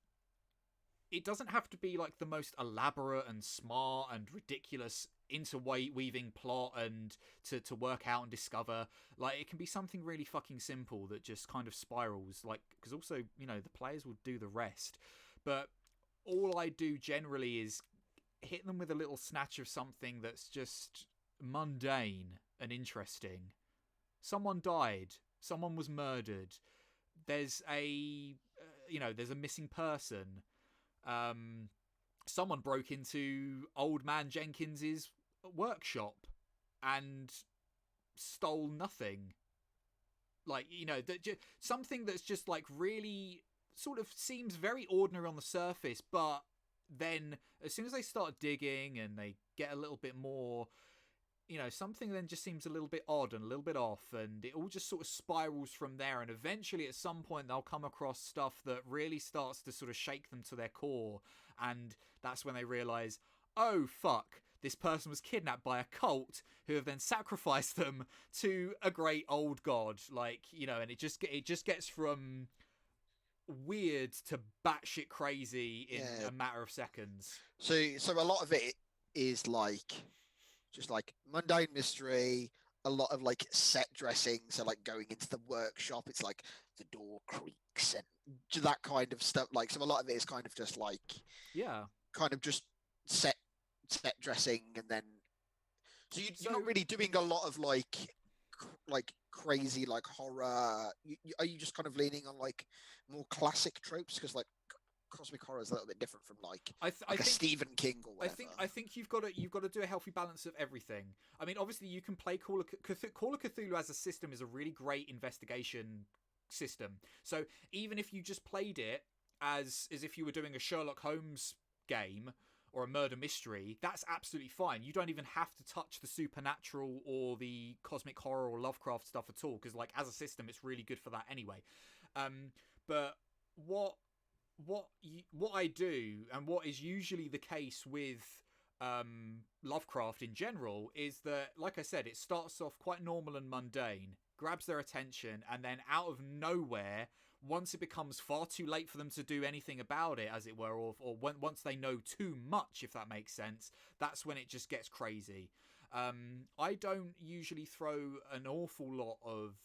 it doesn't have to be like the most elaborate and smart and ridiculous interweaving plot and to work out and discover. Like, it can be something really fucking simple that just kind of spirals, like, because also, you know, the players will do the rest. But all I do generally is hit them with a little snatch of something that's just mundane and interesting. Someone died, someone was murdered, there's a there's a missing person, someone broke into old man Jenkins's workshop and stole nothing. Like, you know, something that's just like really sort of seems very ordinary on the surface, but then as soon as they start digging and they get a little bit more, you know, something then just seems a little bit odd and a little bit off, and it all just sort of spirals from there. And eventually at some point they'll come across stuff that really starts to sort of shake them to their core, and that's when they realize, oh fuck, this person was kidnapped by a cult who have then sacrificed them to a great old god. Like, you know, and it just gets from weird to batshit crazy in a matter of seconds. So a lot of it is like just like mundane mystery, a lot of like set dressing. So like going into the workshop, it's like the door creaks and that kind of stuff. Like, so a lot of it is kind of just like, kind of just set dressing, and then so you're not really doing a lot of like crazy like horror. Are you just kind of leaning on like more classic tropes? Because like cosmic horror is a little bit different from like I think Stephen King or whatever. I think you've got to do a healthy balance of everything. I mean, obviously you can play Call of Cthulhu as a system is a really great investigation system. So even if you just played it as if you were doing a Sherlock Holmes game or a murder mystery, that's absolutely fine. You don't even have to touch the supernatural or the cosmic horror or Lovecraft stuff at all, because like as a system it's really good for that anyway. But what I do, and what is usually the case with Lovecraft in general, is that, like I said, it starts off quite normal and mundane, grabs their attention, and then out of nowhere, once it becomes far too late for them to do anything about it, as it were, or once they know too much, if that makes sense, that's when it just gets crazy. I don't usually throw an awful lot of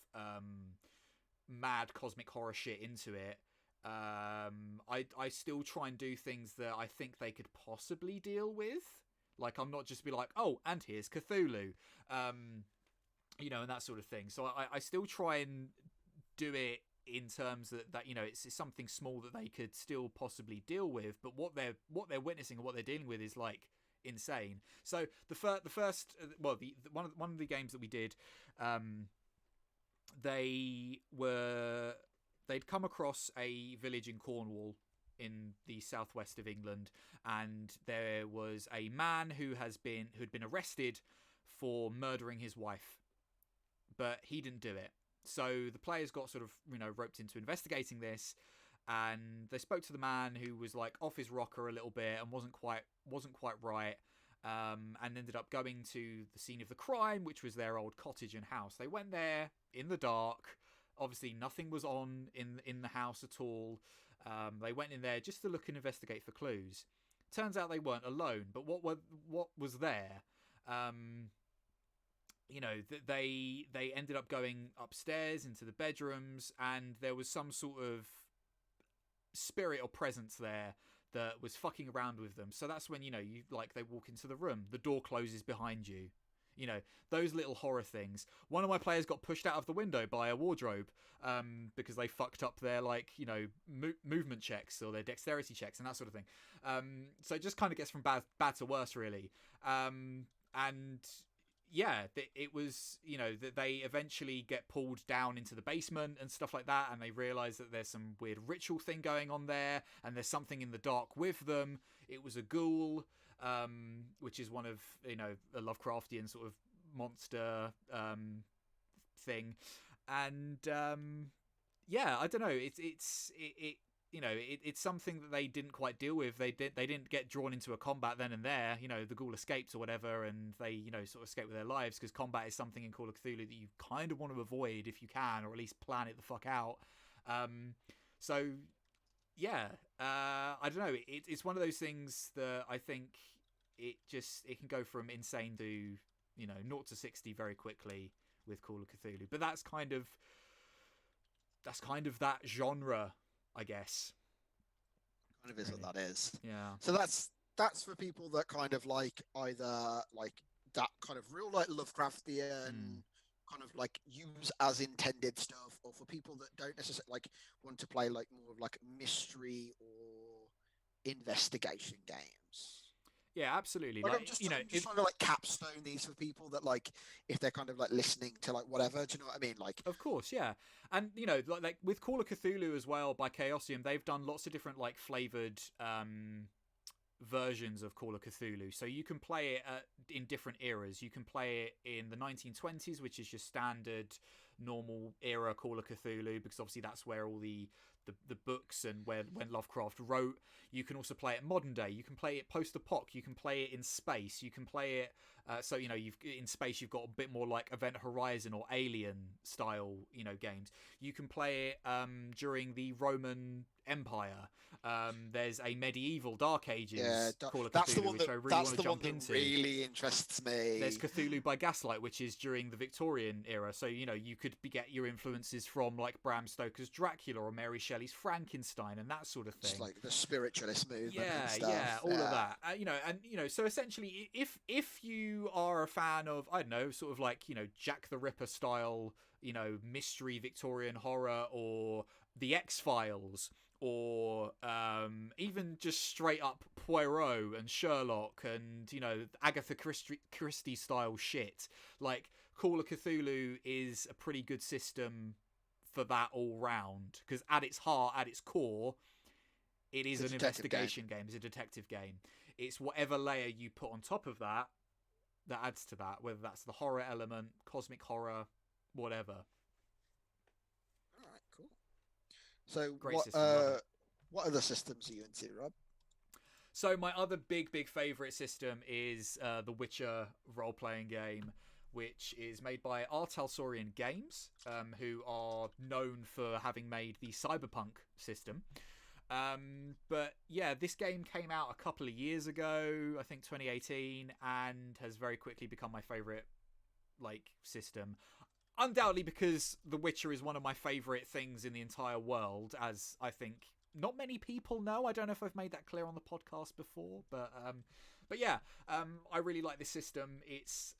mad cosmic horror shit into it. I still try and do things that I think they could possibly deal with. Like, I'm not just be like, oh, and here's Cthulhu, you know, and that sort of thing. So I still try and do it in terms that you know, it's something small that they could still possibly deal with, but what they're witnessing and what they're dealing with is like insane. So the first one of the games that we did, they'd come across a village in Cornwall in the southwest of England, and there was a man who'd been arrested for murdering his wife, but he didn't do it. So the players got sort of, you know, roped into investigating this, and they spoke to the man who was like off his rocker a little bit and wasn't quite right, and ended up going to the scene of the crime, which was their old cottage and house. They went there in the dark. Obviously, nothing was on in the house at all. They went in there just to look and investigate for clues. Turns out they weren't alone, but what was there? You know, they ended up going upstairs into the bedrooms, and there was some sort of spirit or presence there that was fucking around with them. So that's when, you know, they walk into the room, the door closes behind you. You know, those little horror things. One of my players got pushed out of the window by a wardrobe because they fucked up their, like, you know, movement checks or their dexterity checks and that sort of thing. So it just kind of gets from bad to worse, really. And yeah, it was, you know, that they eventually get pulled down into the basement and stuff like that, and they realize that there's some weird ritual thing going on there, and there's something in the dark with them. It was a ghoul, which is one of, you know, a Lovecraftian sort of monster thing, and yeah, I don't know. It's you know, it's something that they didn't quite deal with. They didn't get drawn into a combat then and there. You know, the ghoul escaped or whatever, and they, you know, sort of escaped with their lives, because combat is something in Call of Cthulhu that you kind of want to avoid if you can, or at least plan it the fuck out. So yeah, I don't know. It's one of those things that I think it can go from insane to 0 to 60 very quickly with Call of Cthulhu. But that's kind of that genre, I guess. Kind of is what that is. Yeah. So that's for people that kind of like either like that kind of real like Lovecraftian kind of like use as intended stuff, or for people that don't necessarily like want to play like more of like mystery or investigation games. Yeah, absolutely. Like, Like, I'm just trying to like capstone these for people that like if they're kind of like listening to like whatever. Do you know what I mean? Like, of course, yeah. And like with Call of Cthulhu as well by Chaosium, they've done lots of different like flavored versions of Call of Cthulhu. So you can play it in different eras. You can play it in the 1920s, which is your standard normal era Call of Cthulhu, because obviously that's where all the books and when Lovecraft wrote. You can also play it modern day. You can play it post-apoc. You can play it in space. You can play it so you've in space you've got a bit more like Event Horizon or Alien style games. You can play it during the Roman Empire. There's a medieval Dark Ages Call of Cthulhu, which I really want to jump into. Really interests me. There's Cthulhu by Gaslight, which is during the Victorian era. So you could get your influences from like Bram Stoker's Dracula or Mary Shelley's Frankenstein and that sort of thing. Just like the spiritualist movement. And stuff. All of that. So essentially, if you are a fan of, I don't know, sort of like Jack the Ripper style, mystery Victorian horror, or the X-Files, or even just straight up Poirot and Sherlock and Agatha Christie style shit, like Call of Cthulhu is a pretty good system for that all round, because at its heart, at its core, it is an investigation game. It's a detective game. It's whatever layer you put on top of that adds to that, whether that's the horror element, cosmic horror, whatever. All right, cool. So what other systems are you into, Rob? So my other big favourite system is the Witcher role-playing game, which is made by Artalsorian Games, who are known for having made the Cyberpunk system. But yeah, this game came out a couple of years ago, I think 2018, and has very quickly become my favourite system. Undoubtedly because The Witcher is one of my favourite things in the entire world, as I think not many people know. I don't know if I've made that clear on the podcast before, but yeah, I really like this system. It's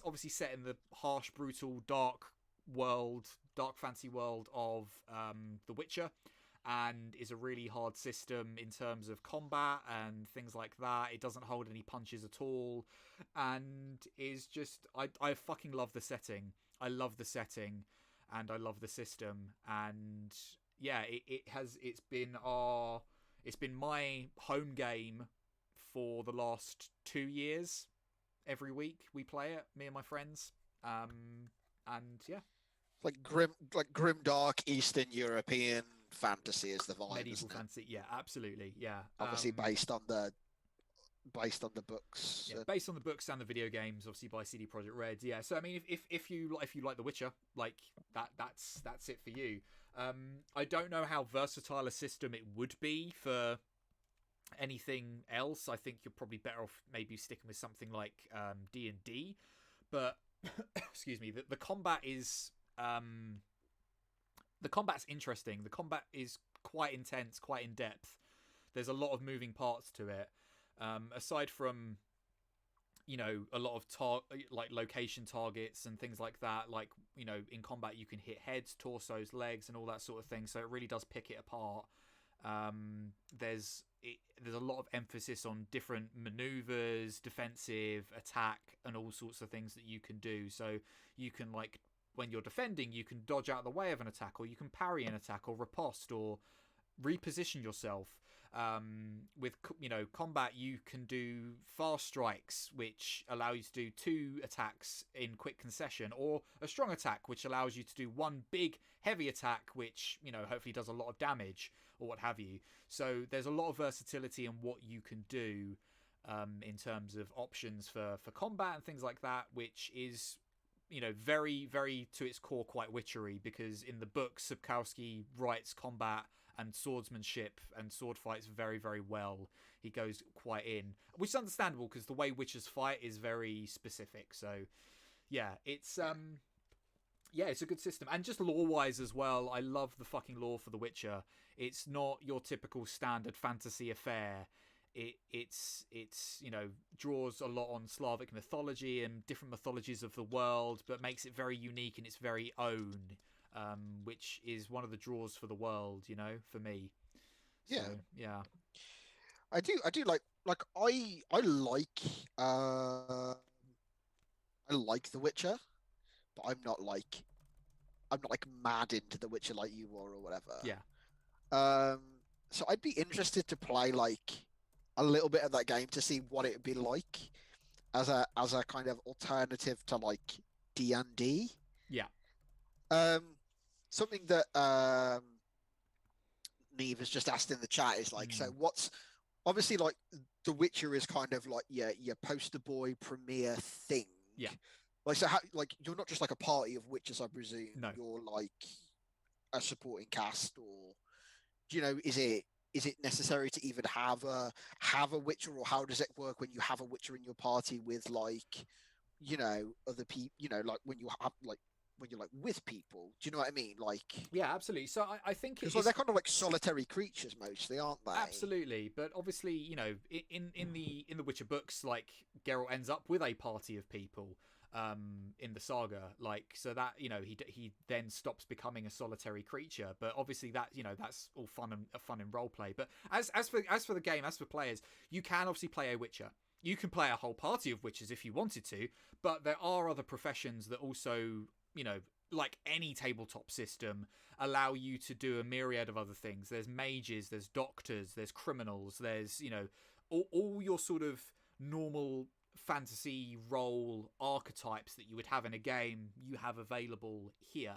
obviously set in the harsh, brutal, dark fantasy world of The Witcher, and is a really hard system in terms of combat and things like that. It doesn't hold any punches at all, and is just I fucking love the setting. I love the setting, and I love the system, and yeah, it's been my home game for the last 2 years. Every week we play it, me and my friends, and yeah, like grim dark Eastern European fantasy is the vibe. Medieval fantasy, yeah, absolutely, yeah. Obviously based on the books. Yeah, based on the books and the video games, obviously by CD Projekt Red. Yeah, so I mean, if you like The Witcher, like that's it for you. I don't know how versatile a system it would be for anything else. I think you're probably better off maybe sticking with something like D&D, but excuse me, the combat is the combat's interesting. The combat is quite intense, quite in depth. There's a lot of moving parts to it. Aside from a lot of location targets and things like that, like in combat you can hit heads, torsos, legs, and all that sort of thing, so it really does pick it apart. There's a lot of emphasis on different maneuvers, defensive, attack, and all sorts of things that you can do. So you can, when you're defending, you can dodge out of the way of an attack, or you can parry an attack, or riposte, or reposition yourself. With combat, you can do fast strikes, which allow you to do 2 attacks in quick concession, or a strong attack, which allows you to do 1 big heavy attack, which hopefully does a lot of damage, or what have you. So there's a lot of versatility in what you can do in terms of options for combat and things like that, which is very, very to its core quite witchery, because in the book Sapkowski writes combat and swordsmanship and sword fights very, very well. He goes quite in, which is understandable because the way witchers fight is very specific. So yeah, it's it's a good system. And just lore-wise as well, I love the fucking lore for The Witcher. It's not your typical standard fantasy affair. It's draws a lot on Slavic mythology and different mythologies of the world, but makes it very unique in its very own, which is one of the draws for the world, for me. So, yeah. I do like I like The Witcher, but I'm not like mad into The Witcher like you are or whatever. Yeah. So I'd be interested to play like a little bit of that game to see what it'd be like as a kind of alternative to like D&D. Yeah. Something that Neve has just asked in the chat is like, so what's obviously like The Witcher is kind of like your poster boy premiere thing. Yeah. Like, so how, like, you're not just like a party of witches, I presume. No. You're like a supporting cast, or is it necessary to even have a witcher, or how does it work when you have a witcher in your party with like other people, like when you have like when you're like with people? Do you know what I mean? Like, yeah, absolutely. So I think because they're kind of like solitary creatures mostly, aren't they? Absolutely, but obviously, in the Witcher books, like Geralt ends up with a party of people in the saga, like, so that he then stops becoming a solitary creature. But obviously that that's all fun in role play. But as for the game, as for players, you can obviously play a Witcher. You can play a whole party of witches if you wanted to, but there are other professions that also, like any tabletop system, allow you to do a myriad of other things. There's mages, there's doctors, there's criminals, there's, all your sort of normal fantasy role archetypes that you would have in a game, you have available here.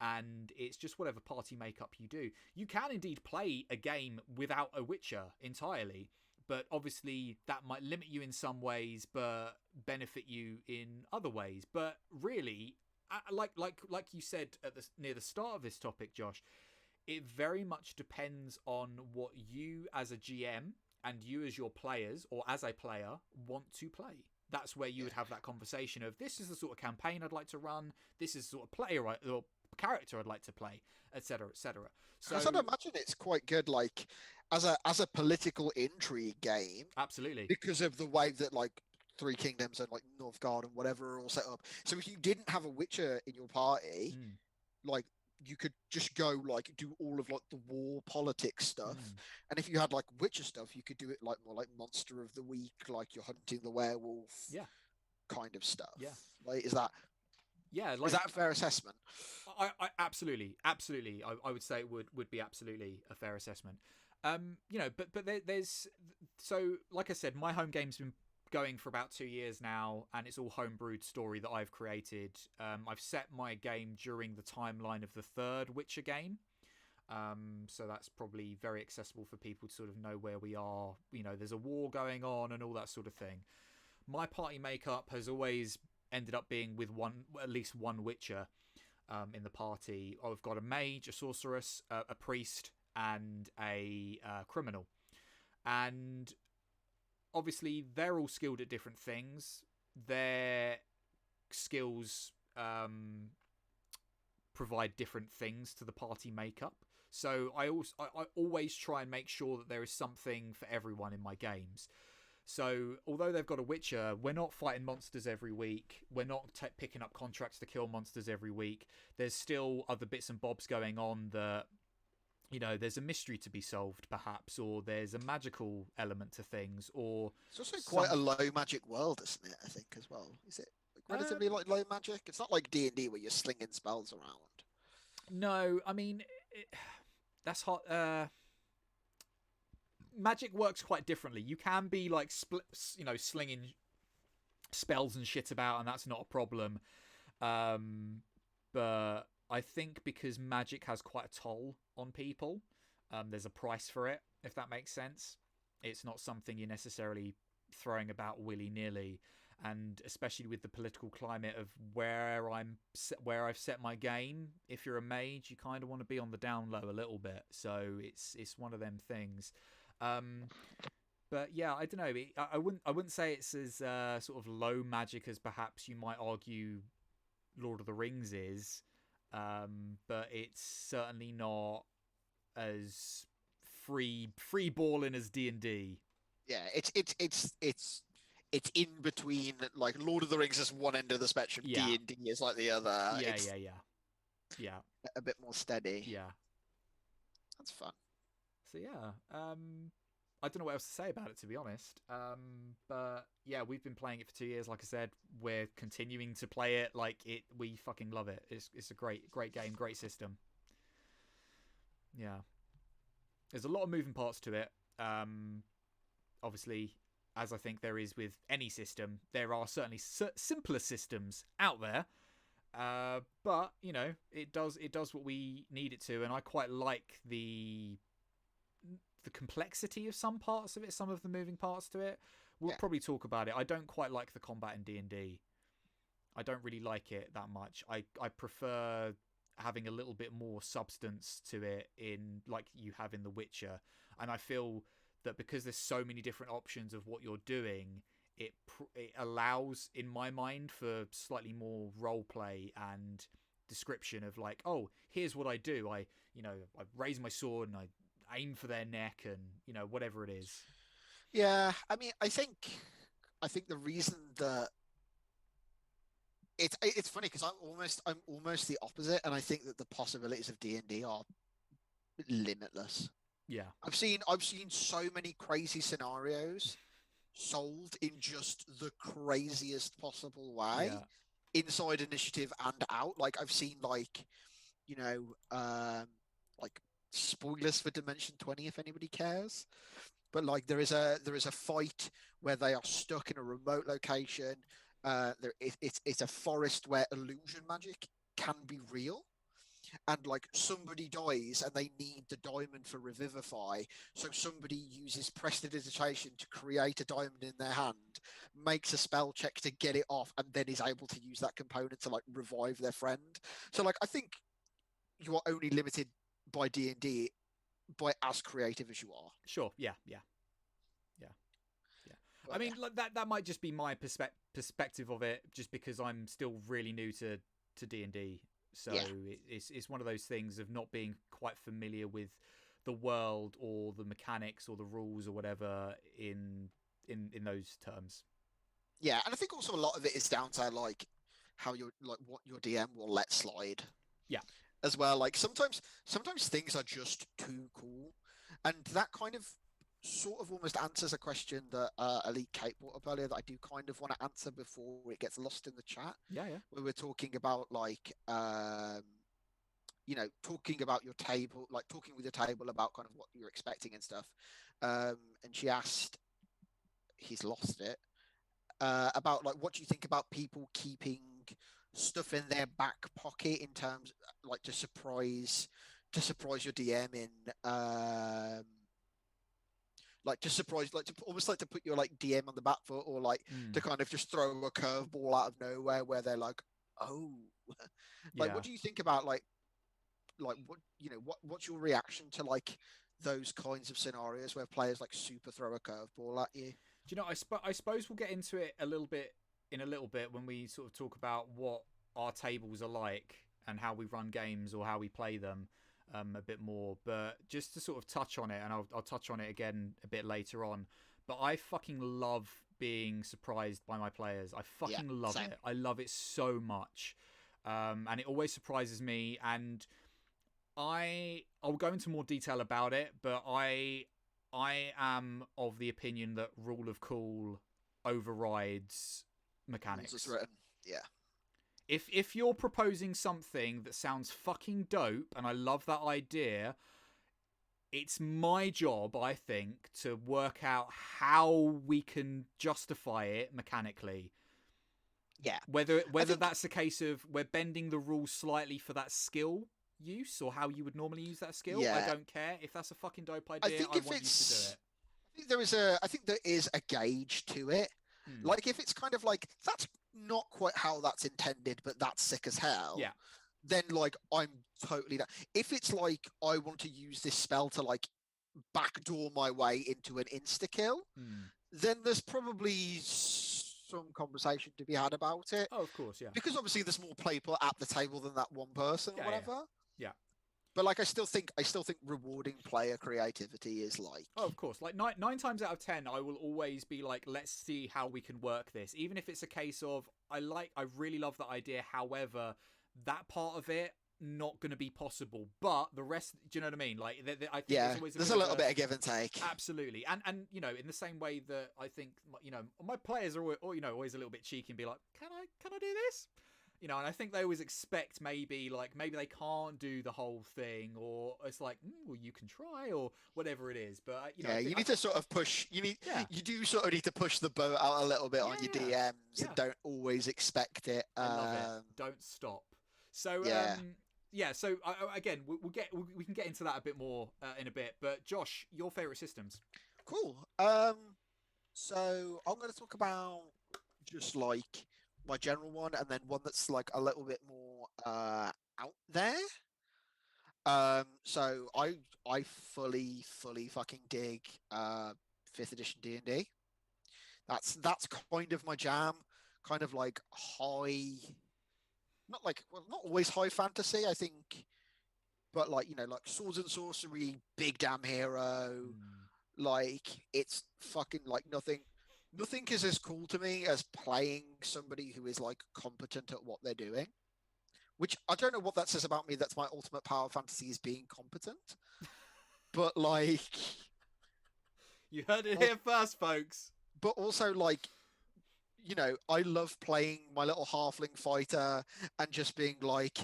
And it's just whatever party makeup you do. You can indeed play a game without a Witcher entirely, but obviously that might limit you in some ways, but benefit you in other ways. But really, like you said near the start of this topic, Josh, it very much depends on what you as a GM and you as your players, or as a player, want to play. That's where you would have that conversation of, this is the sort of campaign I'd like to run, this is the sort of player or character I'd like to play, etc., etc. So I'd imagine it's quite good, like as a political intrigue game. Absolutely, because of the way that like Three Kingdoms and like Northgard and whatever are all set up. So if you didn't have a Witcher in your party, like you could just go like do all of like the war politics stuff. And if you had like Witcher stuff, you could do it like more like Monster of the Week, like you're hunting the werewolf, kind of stuff. Yeah, like is that is that a fair assessment? I absolutely. I would say it would be absolutely a fair assessment. But there's, so like I said, my home game's been going for about 2 years now, and it's all homebrewed story that I've created. I've set my game during the timeline of the third Witcher game, so that's probably very accessible for people to sort of know where we are. There's a war going on and all that sort of thing. My party makeup has always ended up being with at least one Witcher in the party. I've got a mage, a sorceress, a priest, and a criminal. And obviously they're all skilled at different things. Their skills provide different things to the party makeup. So I always try and make sure that there is something for everyone in my games. So although they've got a Witcher, we're not fighting monsters every week. We're not picking up contracts to kill monsters every week. There's still other bits and bobs going on that, there's a mystery to be solved, perhaps, or there's a magical element to things, or it's also quite a low magic world, isn't it? I think as well. Is it relatively like low magic? It's not like D&D where you're slinging spells around. No, I mean that's hot. Magic works quite differently. You can be like slinging spells and shit about, and that's not a problem. But I think because magic has quite a toll on people, there's a price for it, if that makes sense. It's not something you're necessarily throwing about willy-nilly. and especially with the political climate of where I've set my game. If you're a mage, you kind of want to be on the down low a little bit. So it's one of them things. But yeah, I don't know. I wouldn't say it's as sort of low magic as perhaps you might argue Lord of the Rings is, but it's certainly not as free balling as D&D. Yeah, it's in between. Like Lord of the Rings is one end of the spectrum, Yeah. D&D is like the other. Yeah, It's yeah, a bit more steady. yeah. That's fun. So yeah, I don't know what else to say about it, to be honest. But yeah, we've been playing it for 2 years. Like I said, we're continuing to play it. Like it, we fucking love it. It's a great game, great system. Yeah, there's a lot of moving parts to it. Obviously, as I think there is with any system, there are certainly simpler systems out there. But you know, it does what we need it to, and I quite like the complexity of some parts of it, some of the moving parts to it. We'll probably talk about it. I don't quite like the combat in D&D. I don't really like it that much. I prefer having a little bit more substance to it in like you have in The Witcher, and I feel that because there's so many different options of what you're doing, it allows, in my mind, for slightly more role play and description of like, oh, here's what I do. I raise my sword and I aim for their neck, and whatever it is. Yeah, I mean, I think the reason that it's funny because I'm almost the opposite, and I think that the possibilities of D&D are limitless. Yeah, I've seen so many crazy scenarios solved in just the craziest possible way, inside initiative and out. Like I've seen like spoilers for Dimension 20 if anybody cares, but like there is a fight where they are stuck in a remote location. It's a forest where illusion magic can be real, and like somebody dies and they need the diamond for revivify, so somebody uses prestidigitation to create a diamond in their hand, makes a spell check to get it off, and then is able to use that component to like revive their friend. So like I think you are only limited by D&D by as creative as you are. Sure. Yeah. But I mean, that might just be my perspective of it, just because I'm still really new to D&D. So it's one of those things of not being quite familiar with the world or the mechanics or the rules or whatever in those terms. Yeah, and I think also a lot of it is down to like how you're like what your DM will let slide. Yeah. As well, like sometimes things are just too cool, and that kind of sort of almost answers a question that Elite Kate brought up earlier that I do kind of want to answer before it gets lost in the chat. Yeah. Where we're talking about like talking about your table, like talking with your table about kind of what you're expecting and stuff. And she asked, he's lost it, about like what do you think about people keeping stuff in their back pocket in terms like to surprise your DM in like to surprise, like to almost like to put your like DM on the back foot, or like to kind of just throw a curveball out of nowhere where they're like, oh, like what do you think about like what's your reaction to like those kinds of scenarios where players like super throw a curveball at you? Do you know, I suppose we'll get into it a little bit when we sort of talk about what our tables are like and how we run games or how we play them a bit more. But just to sort of touch on it, and I'll touch on it again a bit later on, but I fucking love being surprised by my players. I fucking love it. I love it so much. And it always surprises me, and I'll go into more detail about it, but I am of the opinion that rule of cool overrides mechanics. Rules is written. Yeah. If you're proposing something that sounds fucking dope, and I love that idea, it's my job, I think, to work out how we can justify it mechanically. Yeah. Whether that's a case of we're bending the rules slightly for that skill use or how you would normally use that skill. I don't care. If that's a fucking dope idea, I want you to do it. I think there is a gauge to it. Like if it's kind of like that's not quite how that's intended, but that's sick as hell. Yeah. Then like I'm totally that. If it's like I want to use this spell to like backdoor my way into an insta kill, then there's probably some conversation to be had about it. Oh, of course, yeah. Because obviously there's more people at the table than that one person or whatever. Yeah. But like I still think rewarding player creativity is like. Oh, of course. Like nine times out of 10, I will always be like, let's see how we can work this. Even if it's a case of I really love the idea. However, that part of it not going to be possible, but the rest, do you know what I mean? Like I think there's a little bit of give and take. Absolutely. And you know, in the same way that I think, you know, my players are always a little bit cheeky and be like, can I do this? You know, and I think they always expect maybe they can't do the whole thing, or it's like, well, you can try, or whatever it is. But you know, you need to sort of push. You do sort of need to push the boat out a little bit on your DMs, and don't always expect it. I love it. Don't stop. So so again, we can get into that a bit more in a bit. But Josh, your favorite systems? Cool. So I'm going to talk about just like my general one, and then one that's like a little bit more out there. So I fully fucking dig 5th edition D&D. That's kind of my jam. Kind of like high, not always high fantasy, I think, but like, you know, like swords and sorcery, big damn hero. Like it's fucking like nothing is as cool to me as playing somebody who is like competent at what they're doing, which I don't know what that says about me. That's my ultimate power of fantasy, is being competent. But like, you heard it here first, folks. But also like, you know, I love playing my little halfling fighter and just being like,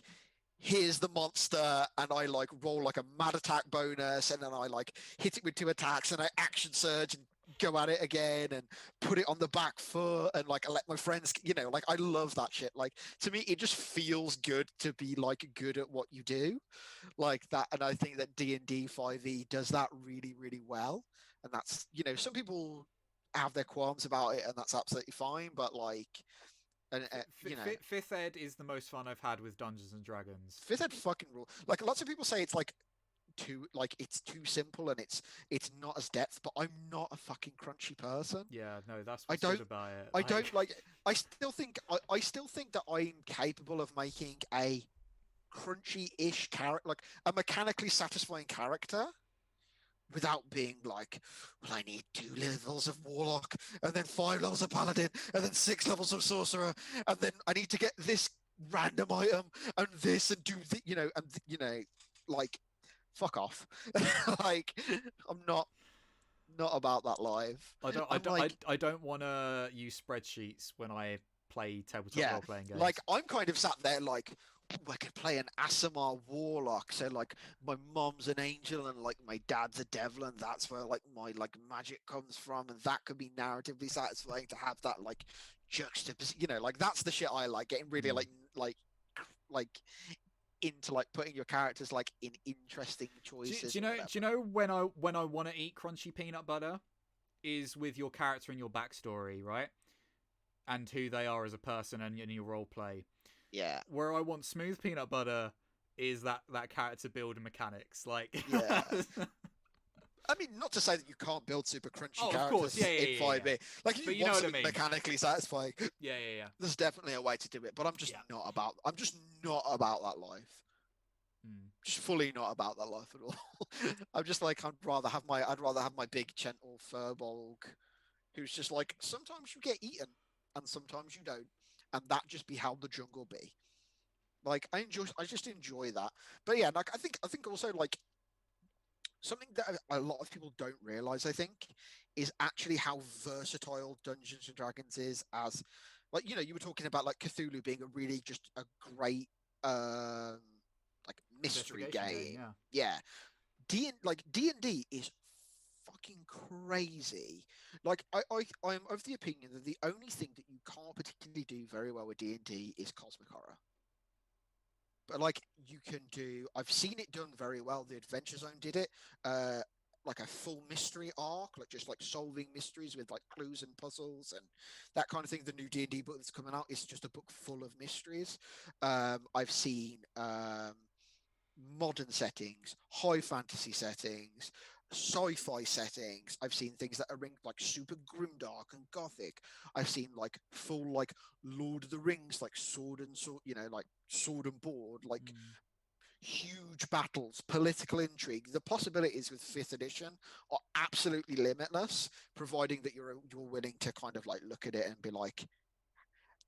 here's the monster, and I like roll like a mad attack bonus, and then I like hit it with 2 attacks, and I action surge and go at it again and put it on the back foot, and like I let my friends, you know, like I love that shit. Like to me it just feels good to be like good at what you do like that, and I think that D&D 5e does that really, really well. And that's, you know, some people have their qualms about it, and that's absolutely fine, but like, and you know, 5th ed is the most fun I've had with Dungeons and Dragons. 5th ed fucking rule. Like lots of people say it's like it's too simple and it's not as depth, but I'm not a fucking crunchy person. Yeah, no, that's what's good about it. I don't like. I still think that I'm capable of making a crunchy-ish character, like a mechanically satisfying character, without being like, well, I need 2 levels of warlock, and then 5 levels of paladin, and then 6 levels of sorcerer, and then I need to get this random item and this and do the, you know, and you know, like, fuck off. Like, I'm not about that life. I don't want to use spreadsheets when I play tabletop role-playing games. Like, I'm kind of sat there like, ooh, I could play an Aasimar warlock. So like, my mom's an angel and like my dad's a devil, and that's where like my like magic comes from, and that could be narratively satisfying to have that like juxtaposition. You know, like that's the shit I like. Getting really like into like putting your characters like in interesting choices. Do you know when I want to eat crunchy peanut butter is with your character and your backstory, right? And who they are as a person and your role play. Yeah. Where I want smooth peanut butter is that character build and mechanics. Like, yeah. I mean, not to say that you can't build super crunchy characters of course. in 5e. Yeah. Like, if you want something mechanically satisfying, yeah. There's definitely a way to do it. But I'm just not about that life. Just fully not about that life at all. I'm just like, I'd rather have my big gentle furbolg, who's just like, sometimes you get eaten and sometimes you don't, and that just be how the jungle be. Like, I just enjoy that. But yeah, like I think also like something that a lot of people don't realize, I think, is actually how versatile Dungeons and Dragons is. As like, you know, you were talking about like Cthulhu being a really just a great like mystery game. Yeah. D&D is fucking crazy. Like I'm of the opinion that the only thing that you can't particularly do very well with D&D is cosmic horror. But like, you can do, I've seen it done very well. The Adventure Zone did it. like a full mystery arc, like just like solving mysteries with like clues and puzzles and that kind of thing. The new D&D book that's coming out is just a book full of mysteries. I've seen modern settings, high fantasy settings, sci-fi settings. I've seen things that are like super grimdark and gothic. I've seen like full like Lord of the Rings, like sword and sword, like sword and board, like huge battles, political intrigue. The possibilities with 5th edition are absolutely limitless, providing that you're willing to kind of like look at it and be like,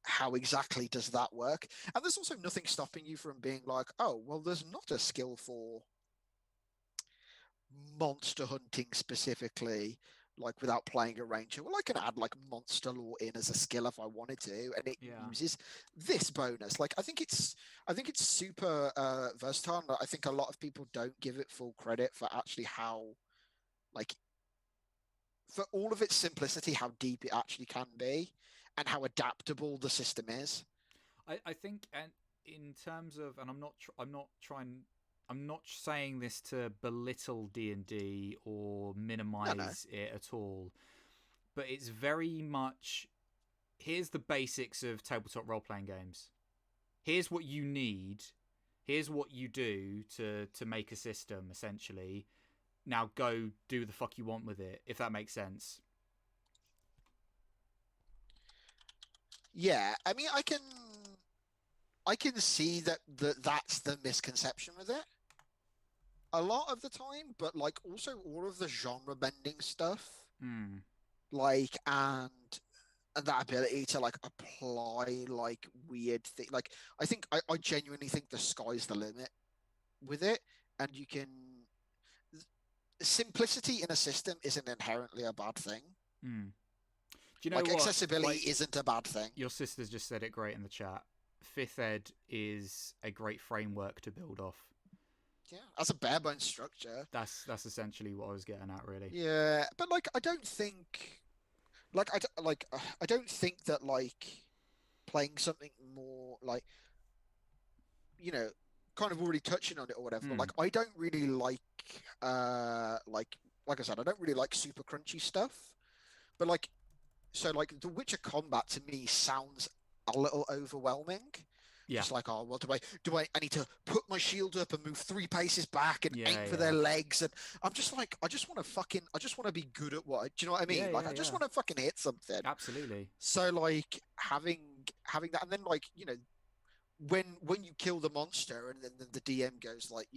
how exactly does that work? And there's also nothing stopping you from being like, oh, well, there's not a skill for monster hunting specifically, like without playing a ranger. Well, I can add like monster lore in as a skill if I wanted to, and it uses this bonus. Like I think it's super versatile. And I think a lot of people don't give it full credit for actually how, like, for all of its simplicity, how deep it actually can be, and how adaptable the system is. I think, and in terms of, and I'm not saying this to belittle D&D or minimize it at all, but it's very much, here's the basics of tabletop role-playing games. Here's what you need. Here's what you do to make a system, essentially. Now go do the fuck you want with it, if that makes sense. Yeah, I mean, I can see that's the misconception with it a lot of the time, but like also all of the genre bending stuff, like and that ability to like apply like weird thing. Like I think I genuinely think the sky's the limit with it, and you can simplicity in a system isn't inherently a bad thing. Do you know like what? Accessibility isn't a bad thing. Your sister's just said it great in the chat. 5th ed is a great framework to build off. Yeah, as a bare bones structure. That's essentially what I was getting at, really. Yeah, but like I don't think, I don't think that like playing something more like, kind of already touching on it or whatever. But like I don't really like I said, I don't really like super crunchy stuff. But like, so like the Witcher combat to me sounds a little overwhelming. Yeah. Just like, oh, well, I need to put my shield up and move 3 paces back and aim for their legs, and I'm just like, I just want to be good at what. Do you know what I mean? I just want to fucking hit something. Absolutely. So like having that, and then like when you kill the monster, and then the DM goes like,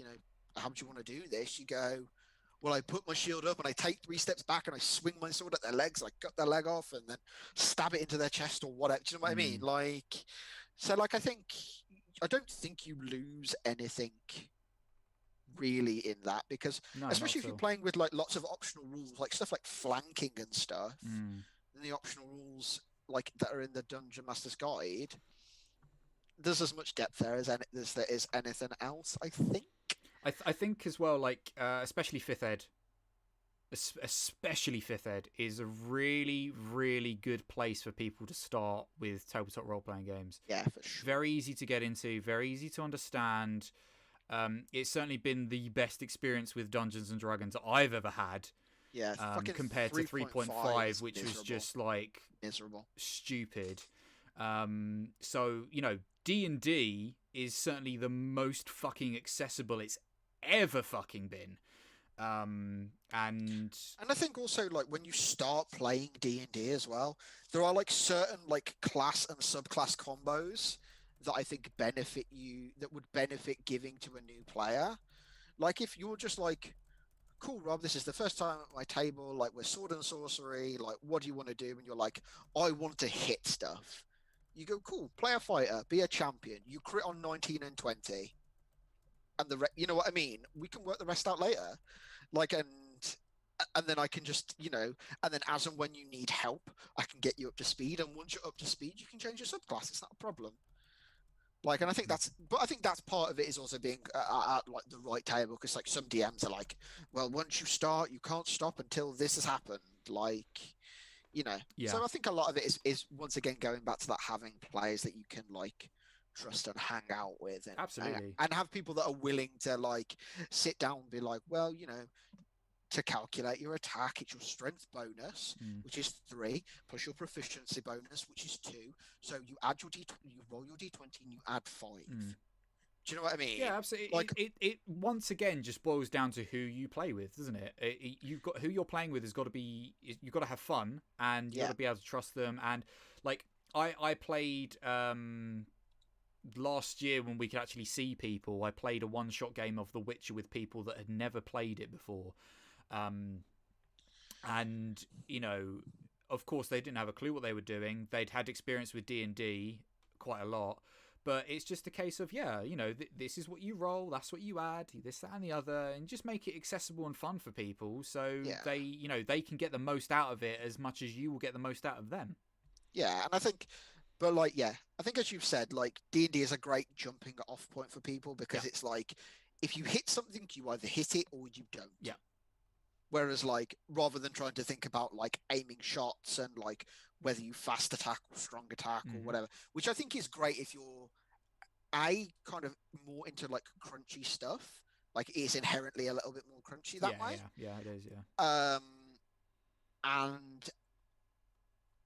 how do you want to do this? You go, well, I put my shield up and I take 3 steps back and I swing my sword at their legs, and I cut their leg off and then stab it into their chest or whatever. Do you know what I mean? Like, so like I don't think you lose anything really in that, because especially if you're playing with like lots of optional rules, like stuff like flanking and stuff, and the optional rules like that are in the Dungeon Master's Guide, there's as much depth there as there is anything else, I think. I think as well, like especially 5th ed is a really, really good place for people to start with tabletop role-playing games. Yeah, for sure. Very easy to get into, very easy to understand. It's certainly been the best experience with Dungeons and Dragons I've ever had. Yeah, compared to 3.5, which miserable. was just like miserable, stupid. So D&D is certainly the most fucking accessible it's ever fucking been. And I think also like when you start playing D&D as well, there are like certain like class and subclass combos that I think would benefit giving to a new player. Like if you're just like, cool, Rob, this is the first time at my table, like we're sword and sorcery, like what do you want to do? And you're like, I want to hit stuff. You go, cool, play a fighter, be a champion. You crit on 19 and 20. And you know what I mean? We can work the rest out later. Like, and then I can just, and then as and when you need help, I can get you up to speed. And once you're up to speed, you can change your subclass. It's not a problem. Like, and I think that's part of it is also being at like the right table, because like some DMs are like, well, once you start, you can't stop until this has happened. Like, Yeah. So I think a lot of it is once again going back to that, having players that you can like trust and hang out with, and absolutely, and have people that are willing to like sit down and be like, well, to calculate your attack. It's your strength bonus, Mm. which is 3, plus your proficiency bonus, which is 2. So you add your you roll your d20 and you add 5. Mm. Do you know what I mean? Yeah, absolutely. Like, It once again just boils down to who you play with, doesn't it? You've got who you're playing with has got to be. You've got to have fun, and you got yeah, to be able to trust them. And like I played last year when we could actually see people. I played a one-shot game of The Witcher with people that had never played it before, and of course they didn't have a clue what they were doing. They'd had experience with D&D quite a lot, but it's just a case of this is what you roll, that's what you add, this, that, and the other, and just make it accessible and fun for people, so yeah, they can get the most out of it as much as you will get the most out of them. yeah. And I think, but like, yeah, I think as you've said, like D&D is a great jumping off point for people because Yeah. it's like if you hit something, you either hit it or you don't. Yeah. Whereas, like, rather than trying to think about like aiming shots and like whether you fast attack or strong attack or whatever, which I think is great if you're kind of more into like crunchy stuff. Like, it is inherently a little bit more crunchy that way. Yeah, it is. Yeah.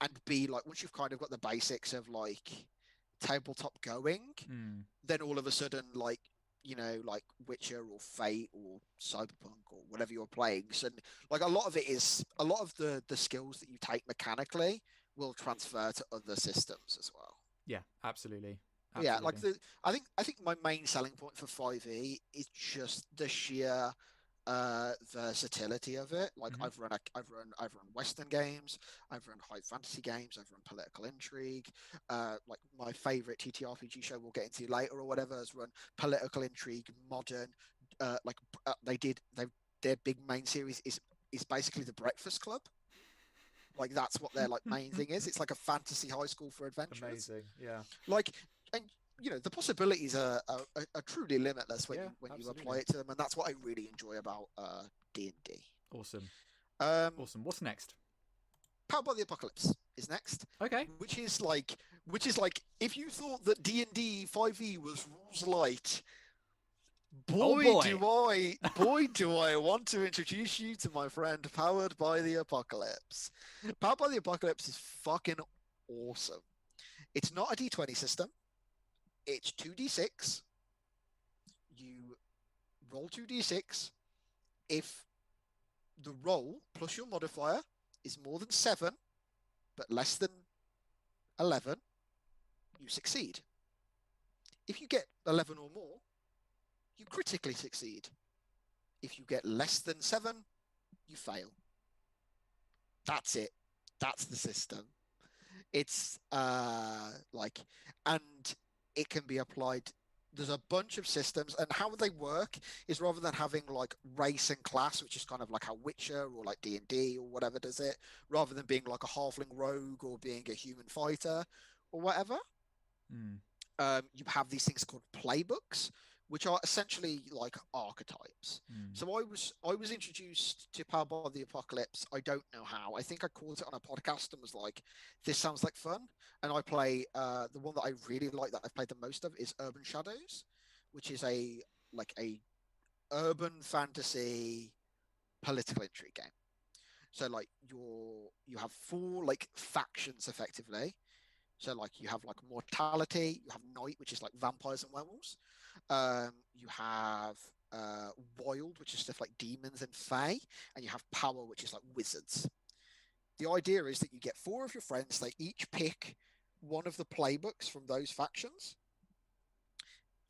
And B, like, once you've kind of got the basics of like tabletop going, then all of a sudden, like, like Witcher or Fate or Cyberpunk or whatever you're playing, so like a lot of the skills that you take mechanically will transfer to other systems as well. Yeah, absolutely. Yeah, like I think my main selling point for 5e is just the sheer versatility of it. Like, I've run Western games, I've run high fantasy games, I've run political intrigue. Like, my favorite TTRPG show we'll get into later or whatever has run political intrigue, modern. Their big main series is basically the Breakfast Club. Like, that's what their like main thing is. It's like a fantasy high school for adventurers. Amazing. Yeah. Like, and the possibilities are truly limitless when you apply it to them, and that's what I really enjoy about D&D. Awesome. Awesome. What's next? Powered by the Apocalypse is next. Okay. Which is like if you thought that D&D 5e was rules light, boy do I want to introduce you to my friend Powered by the Apocalypse. Powered by the Apocalypse is fucking awesome. It's not a D20 system. It's 2d6. You roll 2d6. If the roll plus your modifier is more than 7, but less than 11, you succeed. If you get 11 or more, you critically succeed. If you get less than 7, you fail. That's it. That's the system. It's and it can be applied. There's a bunch of systems, and how they work is rather than having like race and class, which is kind of like how Witcher or like D&D or whatever does it, rather than being like a halfling rogue or being a human fighter or whatever. You have these things called playbooks, which are essentially like archetypes. So I was introduced to Powered by the Apocalypse. I don't know how. I think I called it on a podcast and was like, "This sounds like fun." And I play the one that I really like that I've played the most of is Urban Shadows, which is a urban fantasy political intrigue game. So like you have 4 like factions effectively. So like you have like mortality, you have night, which is like vampires and werewolves. You have wild, which is stuff like demons and fae, and you have power, which is like wizards. The idea is that you get 4 of your friends. They each pick one of the playbooks from those factions,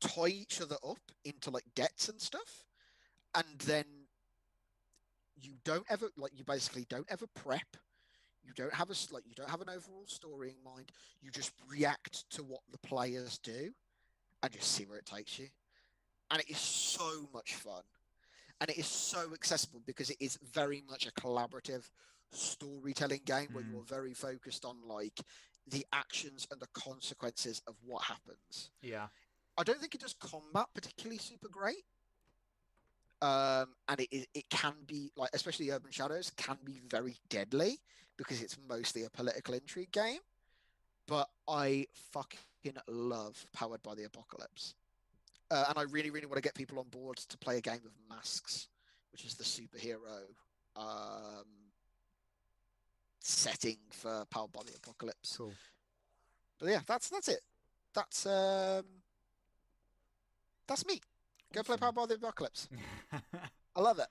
tie each other up into like debts and stuff, and then you basically don't ever prep. You don't have an overall story in mind. You just react to what the players do and just see where it takes you. And it is so much fun. And it is so accessible because it is very much a collaborative storytelling game where you're very focused on like the actions and the consequences of what happens. Yeah. I don't think it does combat particularly super great. And it can be like, especially Urban Shadows can be very deadly because it's mostly a political intrigue game. But I fucking love Powered by the Apocalypse. And I really, really want to get people on board to play a game of Masks, which is the superhero setting for Powered by the Apocalypse. Cool. But yeah, that's it. That's me. Go play Powered by the Apocalypse. I love it.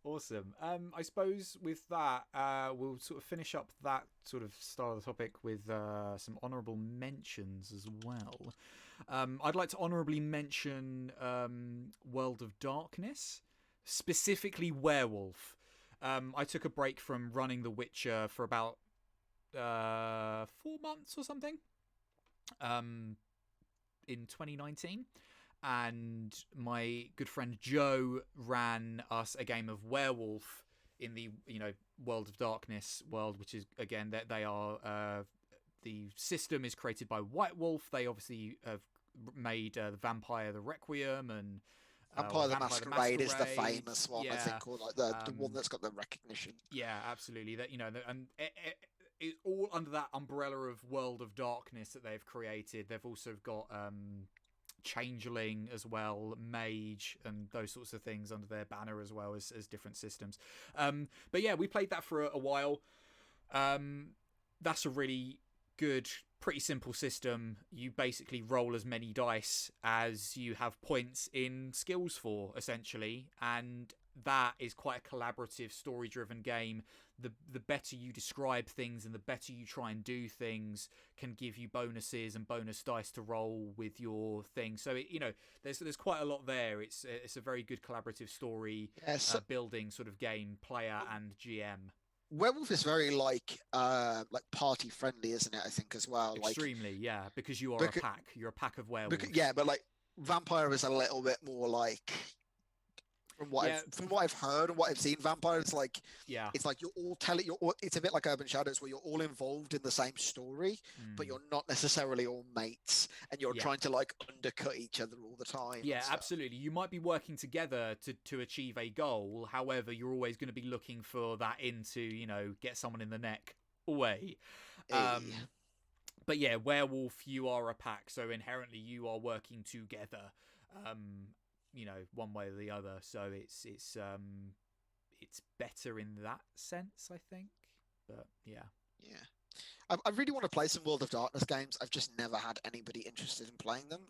Awesome. I suppose with that, we'll sort of finish up that sort of style of the topic with some honourable mentions as well. I'd like to honourably mention World of Darkness, specifically Werewolf. I took a break from running The Witcher for about 4 months or something in 2019. And my good friend Joe ran us a game of Werewolf in the World of Darkness world, which is, again, that they are the system is created by White Wolf. They obviously have made the Vampire the Requiem and Vampire the Masquerade is the famous one, I think, or like the one that's got the recognition. Yeah, absolutely. That and it's all under that umbrella of World of Darkness that they've created. They've also got Changeling as well, Mage, and those sorts of things under their banner as well as different systems. But yeah, we played that for a while. That's a really good, pretty simple system. You basically roll as many dice as you have points in skills for, essentially, and that is quite a collaborative, story-driven game. The better you describe things and the better you try and do things can give you bonuses and bonus dice to roll with your thing. So there's quite a lot there. It's a very good collaborative story building sort of game, player and GM. Werewolf is very like party friendly, isn't it? I think as well. Extremely, yeah, because you are a pack. You're a pack of werewolves. Yeah, but like Vampire is a little bit more like. From what I've heard and what I've seen, Vampire is like, it's like you're all it's a bit like Urban Shadows where you're all involved in the same story, but you're not necessarily all mates, and you're trying to like undercut each other all the time. Yeah, absolutely. You might be working together to achieve a goal. However, you're always going to be looking for that to get someone in the neck away. But yeah, Werewolf, you are a pack, so inherently you are working together. One way or the other, so it's better in that sense, I think. But yeah, I really want to play some World of Darkness games. I've just never had anybody interested in playing them.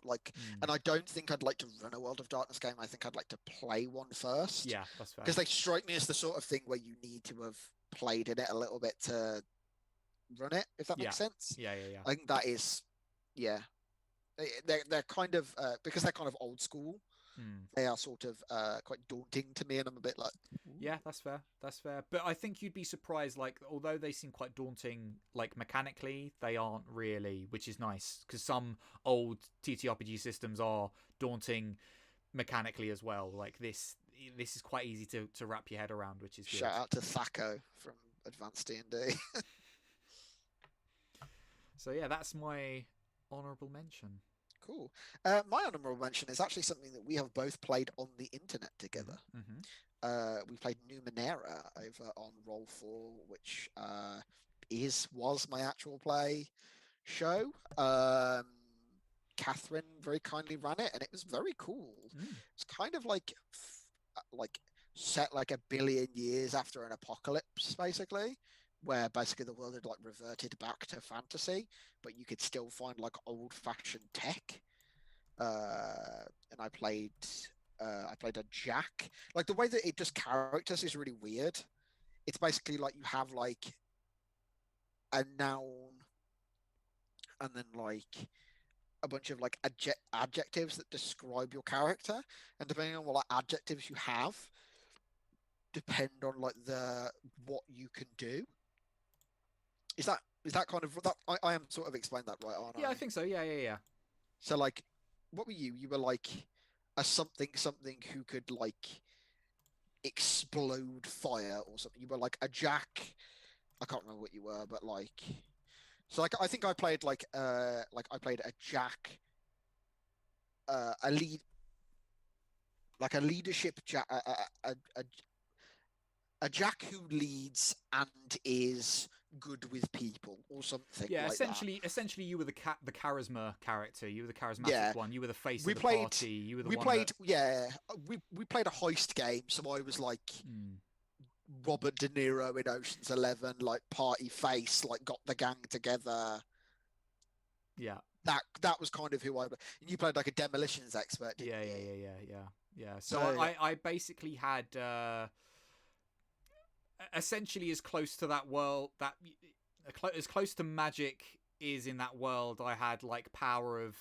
And I don't think I'd like to run a World of Darkness game. I think I'd like to play one first. Yeah, that's fair. Because they strike me as the sort of thing where you need to have played in it a little bit to run it, if that makes sense. Yeah. I think that is, they're kind of because they're kind of old school. They are sort of quite daunting to me, and I'm a bit like, ooh. Yeah, that's fair. But I think you'd be surprised, like, although they seem quite daunting, like, mechanically, they aren't really, which is nice, because some old TTRPG systems are daunting mechanically as well. Like, this is quite easy to wrap your head around, which is good. Shout out to Thaco from Advanced D&D. So yeah, that's my honourable mention. Cool. My honourable mention is actually something that we have both played on the internet together. We played Numenera over on Roll4, which was my actual play show. Catherine very kindly ran it, and it was very cool. It's kind of like set like 1 billion years after an apocalypse, basically, where basically the world had like reverted back to fantasy, but you could still find like old-fashioned tech. And I played a Jack. Like the way that it does characters is really weird. It's basically like you have like a noun and then like a bunch of like adjectives that describe your character, and depending on what like, adjectives you have, depend on like what you can do. Is that kind of that? I am sort of explained that right, aren't I? Yeah, I think so. Yeah. So like, what were you? You were like a something who could like explode fire or something. You were like a Jack. I can't remember what you were, but like, so like I think I played like I played a Jack, a lead, like a leadership Jack, a Jack who leads and is good with people or something Yeah, like that. essentially, you were the charisma character. You were the charismatic Yeah, one. You were the face we of the played. party. You were the We one that. played. Yeah, we played a heist game, so I was like Robert De Niro in Ocean's 11, like party face, like got the gang together. Yeah. That was kind of who I. And you played like a demolitions expert, didn't Yeah, you? yeah. So So I basically had essentially as close to that world that as close to magic is in that world. I had like power of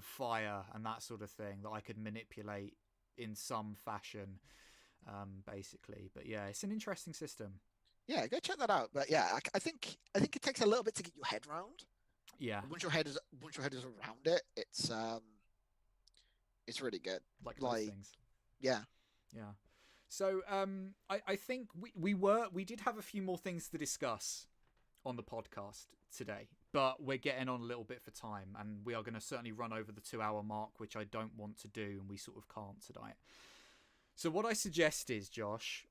fire and that sort of thing that I could manipulate in some fashion, basically. But yeah, it's an interesting system. yeah, go check that out. But yeah, I think it takes a little bit to get your head round. Yeah, Once your head is around it, it's really good. like most Like things. yeah, Yeah. So I think we did have a few more things to discuss on the podcast today, but we're getting on a little bit for time, and we are going to certainly run over the 2-hour mark, which I don't want to do, and we sort of can't tonight. So what I suggest is, Josh,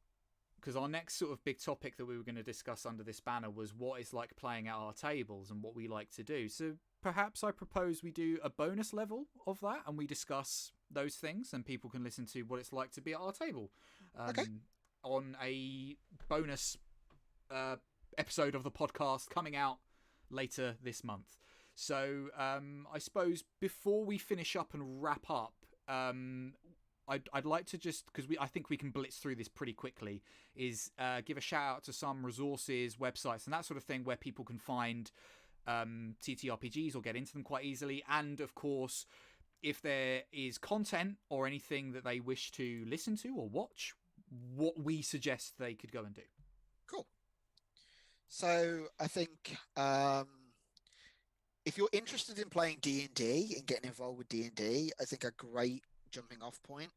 because our next sort of big topic that we were going to discuss under this banner was what it's like playing at our tables and what we like to do. So perhaps I propose we do a bonus level of that and we discuss those things and people can listen to what it's like to be at our table okay. on a bonus episode of the podcast coming out later this month. So I suppose before we finish up and wrap up, I'd like to just, because I think we can blitz through this pretty quickly, is give a shout out to some resources, websites, and that sort of thing where people can find TTRPGs or get into them quite easily. And of course, if there is content or anything that they wish to listen to or watch, what we suggest they could go and do. Cool. So I think if you're interested in playing D&D and getting involved with D&D, I think a great jumping off point,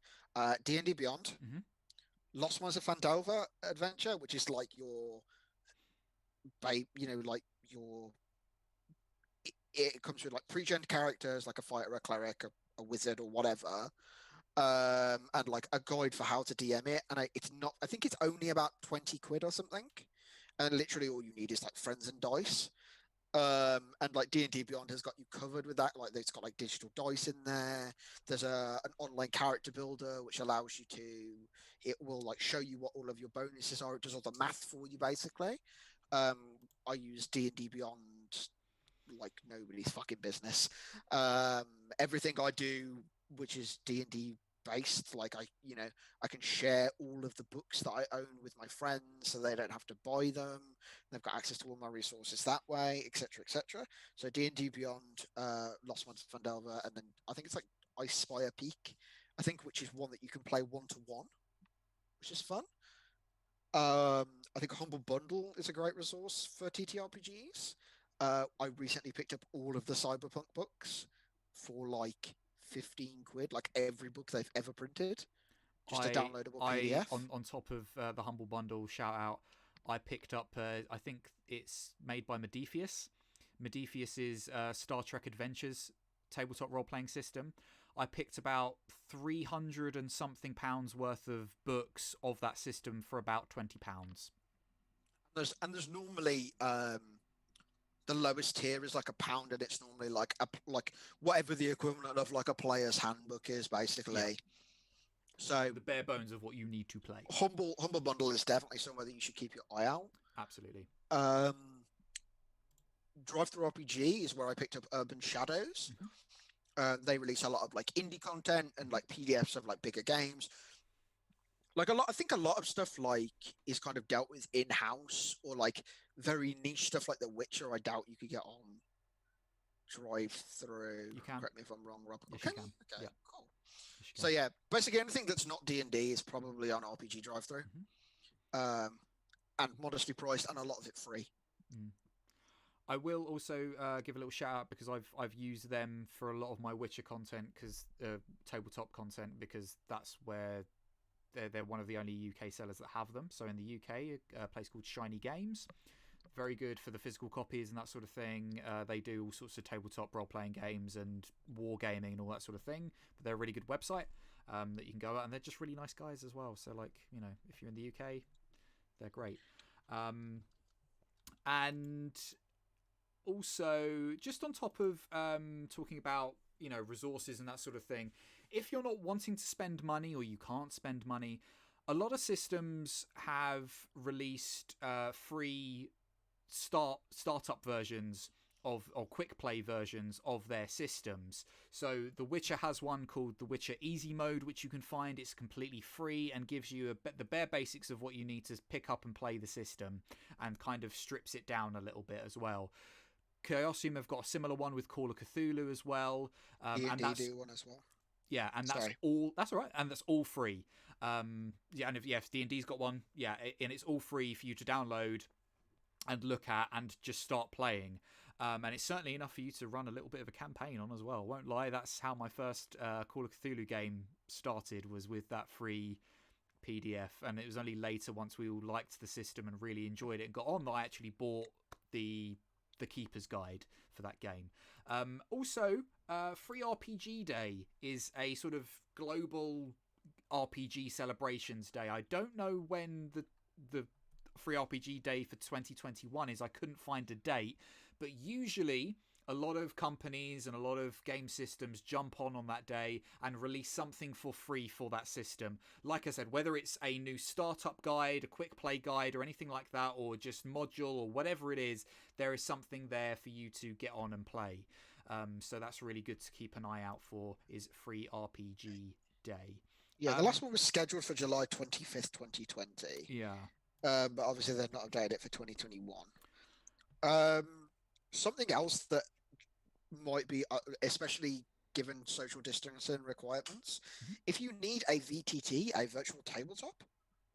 D&D Beyond, Lost Mines of Fandelver adventure, which is like your like your it comes with like pre-gen characters like a fighter, a cleric, a wizard, or whatever, and like a guide for how to DM it. And it's not. I think it's only about 20 quid or something, and literally all you need is like friends and dice. And like D&D Beyond has got you covered with that. Like it's got like digital dice in there. There's an online character builder which allows you to. It will like show you what all of your bonuses are. It does all the math for you basically. I use D&D Beyond like nobody's fucking business. Everything I do, which is D&D based, like I can share all of the books that I own with my friends, so they don't have to buy them. They've got access to all my resources that way, etc., etc. So D&D Beyond, Lost Mines of Fandelver, and then I think it's like I Spy a Peak, I think, which is one that you can play 1-to-1, which is fun. I think Humble Bundle is a great resource for TTRPGs. I recently picked up all of the Cyberpunk books for like 15 quid, like every book they've ever printed, just a downloadable PDF. On top of the Humble Bundle, shout out, I picked up, I think it's made by Modiphius. Modiphius's Star Trek Adventures tabletop role-playing system. I picked about 300 and something pounds worth of books of that system for about £20. There's normally the lowest tier is like £1, and it's normally like whatever the equivalent of like a player's handbook is, basically. Yeah. So the bare bones of what you need to play. Humble Bundle is definitely somewhere that you should keep your eye out. Absolutely. Drive-Thru RPG is where I picked up Urban Shadows. They release a lot of like indie content and like PDFs of like bigger games. Like I think a lot of stuff like is kind of dealt with in-house, or like very niche stuff like The Witcher. I doubt you could get on Drive-Thru. You can. Correct me if I'm wrong, Rob. Yes, okay. You can. Okay. Yeah. Cool. Yes, so yeah, basically anything that's not D&D is probably on RPG Drive-Thru, and modestly priced, and a lot of it free. I will also give a little shout out because I've used them for a lot of my Witcher content, because tabletop content, because that's where they're one of the only UK sellers that have them. So in the UK, a place called Shiny Games, very good for the physical copies and that sort of thing. They do all sorts of tabletop role-playing games and wargaming and all that sort of thing. But they're a really good website that you can go at, and they're just really nice guys as well. So like, if you're in the UK, they're great. And also, just on top of talking about, resources and that sort of thing, if you're not wanting to spend money or you can't spend money, a lot of systems have released free startup versions or quick play versions of their systems. So The Witcher has one called The Witcher Easy Mode, which you can find. It's completely free and gives you the bare basics of what you need to pick up and play the system, and kind of strips it down a little bit as well. Chaosium have got a similar one with Call of Cthulhu as well, and D&D that's do one as well. yeah, and that's Sorry. all. That's all right, and that's all free. Yeah, and if D&D's got one, yeah, and it's all free for you to download and look at and just start playing. And it's certainly enough for you to run a little bit of a campaign on as well. Won't lie, that's how my first Call of Cthulhu game started, was with that free PDF, and it was only later, once we all liked the system and really enjoyed it and got on, that I actually bought the Keeper's Guide for that game. Also, Free RPG Day is a sort of global RPG celebrations day. I don't know when the Free RPG Day for 2021 is. I couldn't find a date, but usually a lot of companies and a lot of game systems jump on that day and release something for free for that system. Like I said, whether it's a new startup guide, a quick play guide, or anything like that, or just module or whatever it is, there is something there for you to get on and play. So that's really good to keep an eye out for, is Free RPG Day. Yeah, the last one was scheduled for July 25th, 2020. Yeah. But obviously they've not updated it for 2021. Something else that might be, especially given social distancing requirements, if you need a VTT, a virtual tabletop,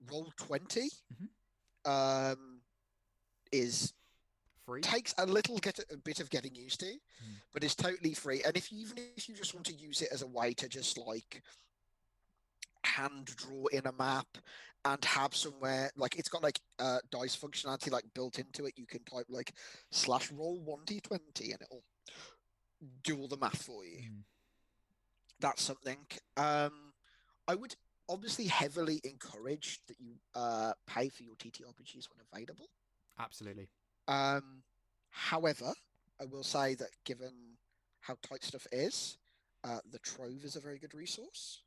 Roll20 is free. Takes a bit of getting used to, but it's totally free. And even if you just want to use it as a way to just like hand draw in a map and have somewhere, like, it's got like dice functionality like built into it. You can type like /roll1d20 and it'll do all the math for you. That's something. I would obviously heavily encourage that you pay for your TTRPGs when available. Absolutely. However, I will say that given how tight stuff is, the Trove is a very good resource.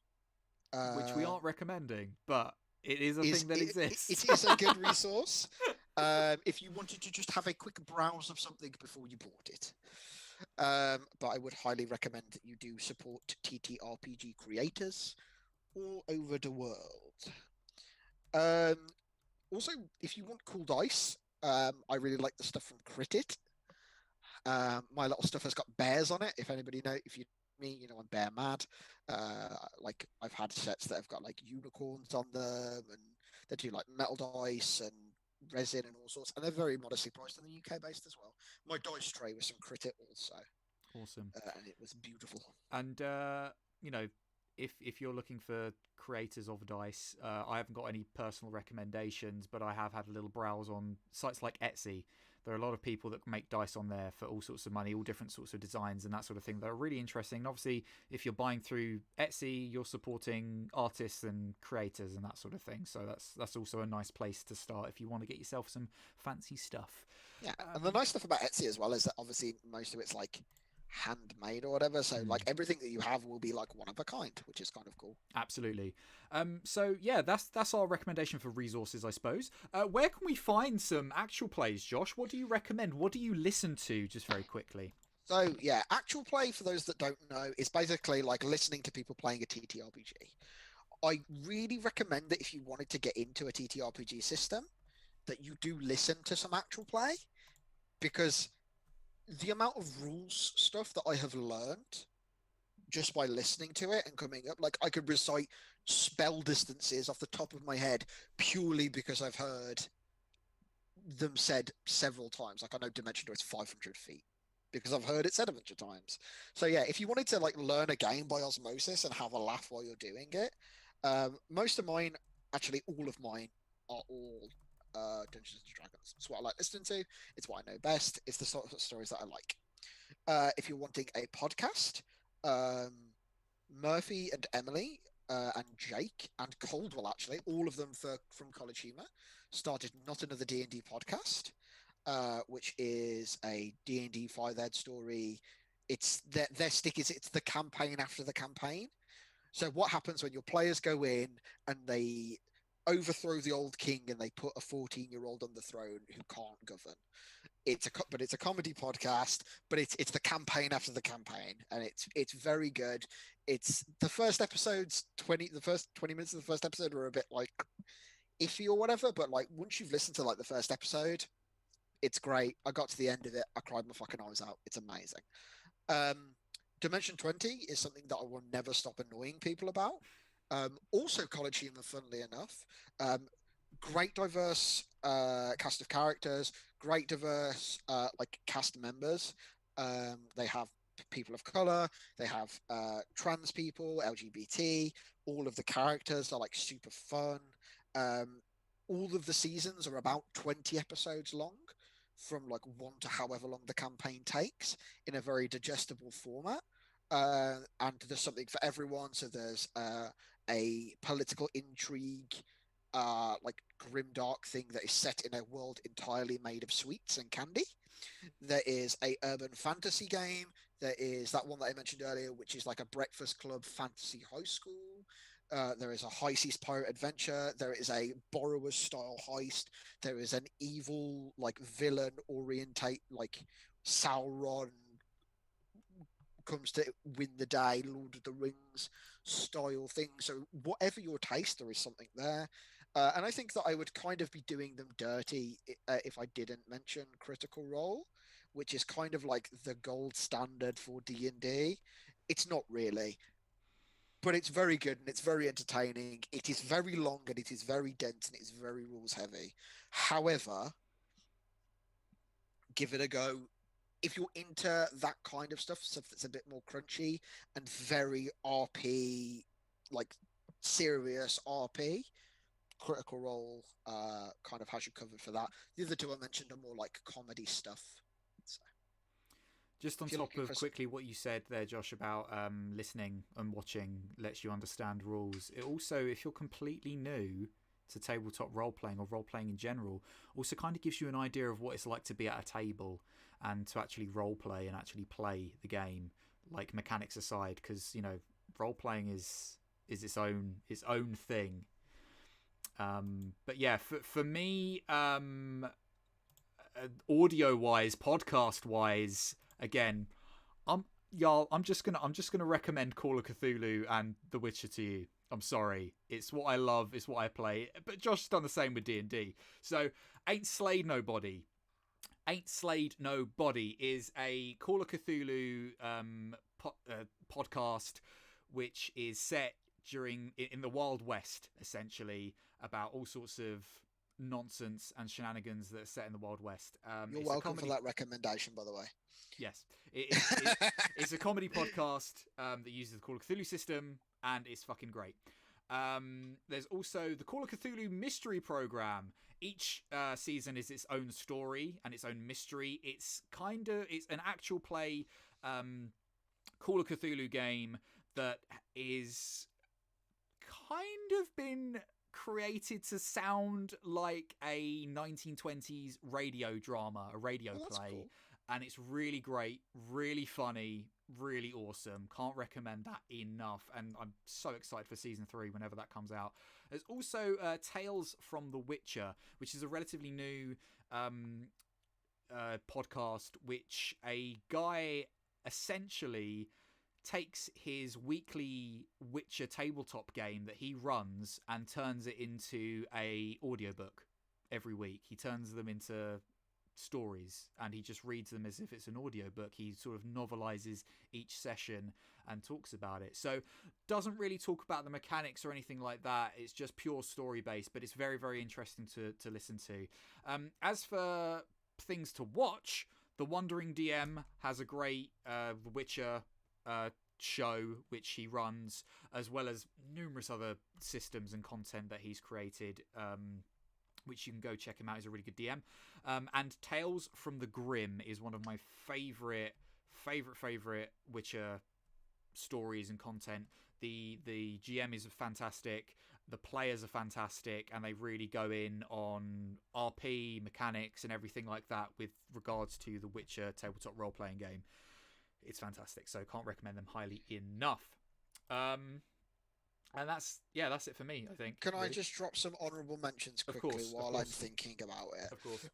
Which we aren't recommending, but it is a thing that exists. It is a good resource. If you wanted to just have a quick browse of something before you bought it. But I would highly recommend that you do support TTRPG creators all over the world. Also, if you want cool dice, I really like the stuff from Critit. My little stuff has got bears on it. If anybody know, if you me, I'm bear mad. Like, I've had sets that have got like unicorns on them, and they do like metal dice and resin and all sorts, and they're very modestly priced, and they're UK based as well. My dice tray was some Critit also. Awesome. And it was beautiful. And if you're looking for creators of dice, I haven't got any personal recommendations, but I have had a little browse on sites like Etsy. There are a lot of people that make dice on there for all sorts of money, all different sorts of designs and that sort of thing that are really interesting. And obviously, if you're buying through Etsy, you're supporting artists and creators and that sort of thing. So that's also a nice place to start if you want to get yourself some fancy stuff. Yeah, and the nice stuff about Etsy as well is that obviously most of it's like handmade or whatever, so like everything that you have will be like one of a kind, which is kind of cool. Absolutely. So yeah, that's our recommendation for resources, I suppose. Where can we find some actual plays, Josh? What do you recommend? What do you listen to, just very quickly? So yeah, actual play, for those that don't know, is basically like listening to people playing a TTRPG. I really recommend that if you wanted to get into a TTRPG system, that you do listen to some actual play, because the amount of rules stuff that I have learned just by listening to it and coming up, like I could recite spell distances off the top of my head purely because I've heard them said several times. Like, I know Dimension Door is 500 feet because I've heard it said a bunch of times. So yeah, if you wanted to like learn a game by osmosis and have a laugh while you're doing it, most of mine, actually all of mine, are all Dungeons and Dragons. It's what I like listening to. It's what I know best. It's the sort of stories that I like. If you're wanting a podcast, Murphy and Emily and Jake and Coldwell, actually, all of them from College Humor, started Not Another D&D podcast. which is a D&D 5ed story. It's their stick is it's the campaign after the campaign. So what happens when your players go in and they overthrow the old king and they put a 14-year-old on the throne who can't govern? It's a comedy podcast, but it's the campaign after the campaign, and it's very good. It's the first episode's 20 the first 20 minutes of the first episode are a bit like iffy or whatever, but like once you've listened to like the first episode, it's great. I got to the end of it, I cried my fucking eyes out. It's amazing. Dimension 20 is something that I will never stop annoying people about. Also college humor, funnily enough. Great diverse cast of characters, great diverse like cast members. They have people of color, they have trans people, LGBT. All of the characters are like super fun. All of the seasons are about 20 episodes long, from like one to however long the campaign takes, in a very digestible format. And there's something for everyone. So there's a political intrigue, like grimdark thing that is set in a world entirely made of sweets and candy. There is a urban fantasy game. There is that one that I mentioned earlier, which is like a breakfast club fantasy high school. There is a high seas pirate adventure. There is a borrower style heist. There is an evil like villain orientate like Sauron comes to win the day, Lord of the Rings style thing. So whatever your taste, there is something there. And I think that I would kind of be doing them dirty if I didn't mention Critical Role, which is kind of like the gold standard for D&D. It's not really, but it's very good and it's very entertaining. It is very long and it is very dense and it's very rules heavy. However, give it a go. If you're into that kind of stuff that's a bit more crunchy and very RP, like serious RP, Critical Role kind of has you covered for that. The other two I mentioned are more like comedy stuff. So, just on top of quickly what you said there, Josh, about listening and watching lets you understand rules. It also, if you're completely new to tabletop role-playing or role-playing in general, also kind of gives you an idea of what it's like to be at a table and to actually role-play and actually play the game, like mechanics aside, because, you know, role-playing is its own thing. But yeah, for me, audio-wise, podcast-wise, again, I'm just gonna recommend Call of Cthulhu and The Witcher to you. I'm sorry, it's what I love, it's what I play. But Josh's done the same with D&D. So, Ain't Slayed Nobody is a Call of Cthulhu podcast, which is set in the Wild West, essentially, about all sorts of nonsense and shenanigans that are set in the Wild West. You're welcome for that recommendation, by the way. Yes, it's a comedy podcast that uses the Call of Cthulhu system, and it's fucking great. There's also the Call of Cthulhu mystery program. Each season is its own story and its own mystery. It's an actual play Call of Cthulhu game that is kind of been created to sound like a 1920s radio drama, a radio play. Cool. And it's really great, really funny, really awesome. Can't recommend that enough. And I'm so excited for season 3 whenever that comes out. There's also Tales from the Witcher, which is a relatively new podcast, which a guy essentially takes his weekly Witcher tabletop game that he runs and turns it into a audiobook every week. He turns them into stories and he just reads them as if it's an audiobook. He sort of novelizes each session and talks about it. So doesn't really talk about the mechanics or anything like that. It's just pure story based, but it's very, very interesting to listen to. As for things to watch, The Wandering DM has a great Witcher show which he runs, as well as numerous other systems and content that he's created, which you can go check him out. He's a really good DM. And Tales from the Grim is one of my favorite Witcher stories and content. The GM is fantastic, the players are fantastic, and they really go in on RP mechanics and everything like that with regards to the Witcher tabletop role-playing game. It's fantastic, so can't recommend them highly enough. And that's it for me, I think. Can really. I just drop some honourable mentions quickly while I'm thinking about it? Of course.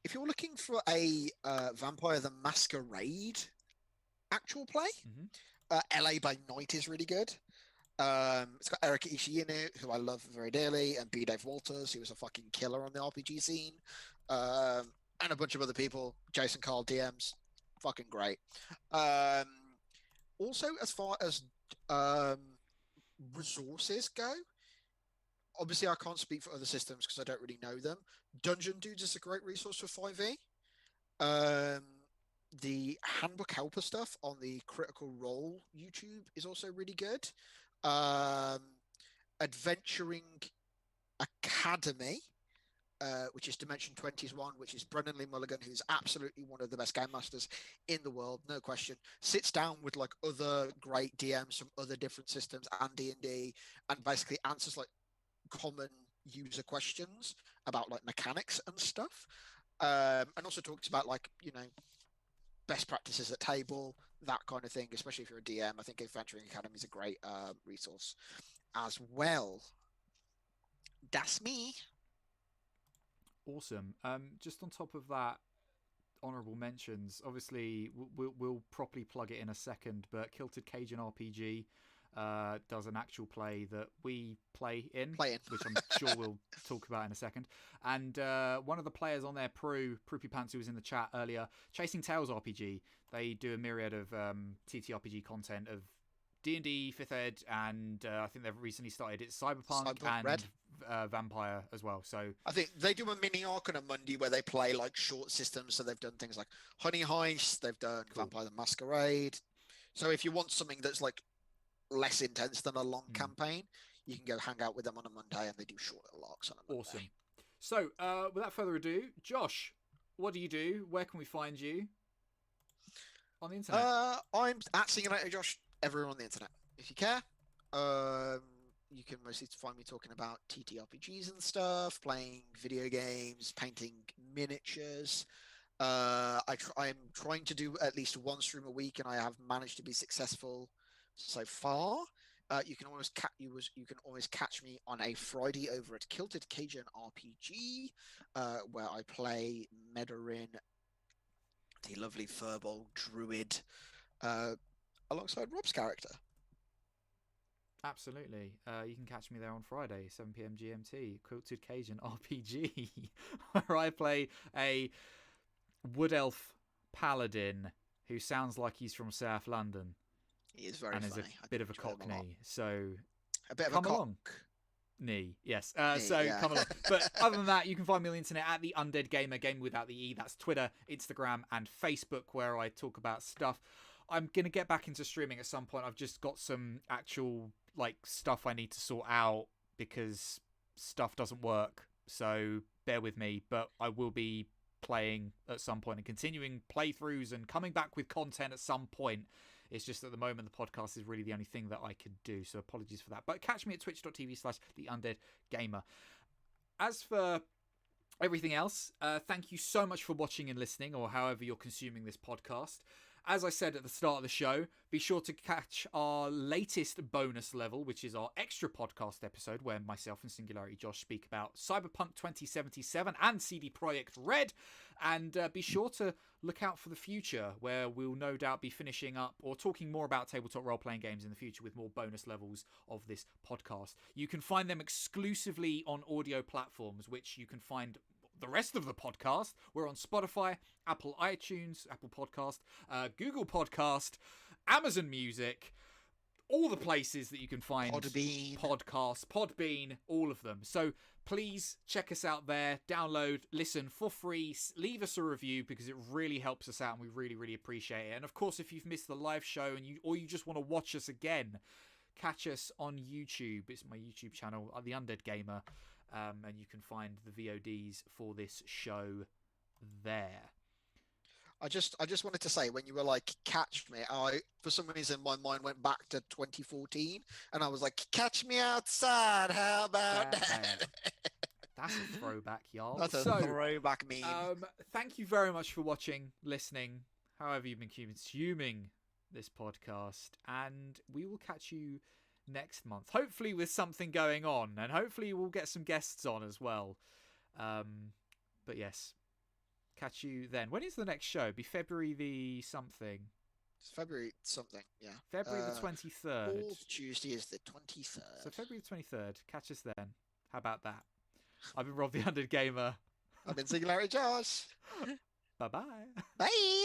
If you're looking for a Vampire the Masquerade actual play, LA by Night is really good. It's got Erika Ishii in it, who I love very dearly, and B. Dave Walters, who was a fucking killer on the RPG scene, and a bunch of other people. Jason Carl DMs, fucking great. Also, as far as resources go, obviously I can't speak for other systems because I don't really know them. Dungeon Dudes is a great resource for 5e. The Handbook Helper stuff on the Critical Role YouTube is also really good. Adventuring Academy, which is Dimension 20's one, which is Brennan Lee Mulligan, who's absolutely one of the best game masters in the world, no question. Sits down with like other great DMs from other different systems and D&D, and basically answers like common user questions about like mechanics and stuff, and also talks about like, you know, best practices at table, that kind of thing, especially if you're a DM. I think Adventuring Academy is a great resource as well. That's me. Awesome. Just on top of that, honourable mentions, obviously we'll properly plug it in a second, but Kilted Cajun RPG does an actual play that we play in, which I'm sure we'll talk about in a second. And one of the players on there, Proopy Pants, who was in the chat earlier, Chasing Tales RPG, they do a myriad of TTRPG content of D&D, 5th Ed, and I think they've recently started it's Cyberpunk and Red. Vampire as well. So I think they do a mini arc on a Monday where they play like short systems. So they've done things like Honey Heist, they've done Vampire the Masquerade. So if you want something that's like less intense than a long campaign, you can go hang out with them on a Monday, and they do short little arcs on a Monday. Awesome. So without further ado, Josh, what do you do? Where can we find you on the internet? I'm at SingularityJosh everywhere on the internet. If you care, you can mostly find me talking about TTRPGs and stuff, playing video games, painting miniatures. I'm trying to do at least one stream a week, and I have managed to be successful so far. You can always catch me on a Friday over at Kilted Cajun RPG, where I play Medarin, the lovely furball druid, alongside Rob's character. Absolutely. You can catch me there on Friday, 7 p.m. GMT, Quilted Cajun RPG, where I play a wood elf paladin who sounds like he's from South London. He is very funny. And is a bit of a cockney. So a bit of come a along. Knee, yes. Knee, so yeah. Come along. But other than that, you can find me on the internet at the Undead Gamer, game without the E. That's Twitter, Instagram, and Facebook, where I talk about stuff. I'm going to get back into streaming at some point. I've just got some actual stuff I need to sort out because stuff doesn't work. So bear with me, but I will be playing at some point and continuing playthroughs and coming back with content at some point. It's just at the moment the podcast is really the only thing that I could do, so apologies for that. But catch me at twitch.tv/theundeadgamer. As for everything else, thank you so much for watching and listening, or however you're consuming this podcast. As I said at the start of the show, be sure to catch our latest bonus level, which is our extra podcast episode, where myself and SingularityJosh speak about Cyberpunk 2077 and CD Projekt Red. And be sure to look out for the future, where we'll no doubt be finishing up or talking more about tabletop role-playing games in the future with more bonus levels of this podcast. You can find them exclusively on audio platforms, which you can find the rest of the podcast. We're on Spotify, Apple iTunes, Apple Podcast, Google Podcast, Amazon Music, all the places that you can find podcasts, Podbean, all of them. So please check us out there, download, listen for free, leave us a review because it really helps us out and we really, really appreciate it. And of course, if you've missed the live show and you just want to watch us again, catch us on YouTube. It's my YouTube channel, The Undead Gamer. And you can find the VODs for this show there. I just wanted to say, when you were like, catch me, for some reason my mind went back to 2014, and I was like, catch me outside, how about that? That's a throwback, y'all. That's a So, throwback meme. thank you very much for watching, listening, however you've been consuming this podcast, and we will catch you next month, hopefully with something going on, and hopefully we'll get some guests on as well. But yes, catch you then. When is the next show? Be February the something. It's February something, yeah. February the 23rd. Fourth Tuesday is the 23rd. So February the 23rd. Catch us then. How about that? I've been Rob the Undead Gamer. I've been SingularityJosh. Bye-bye. Bye.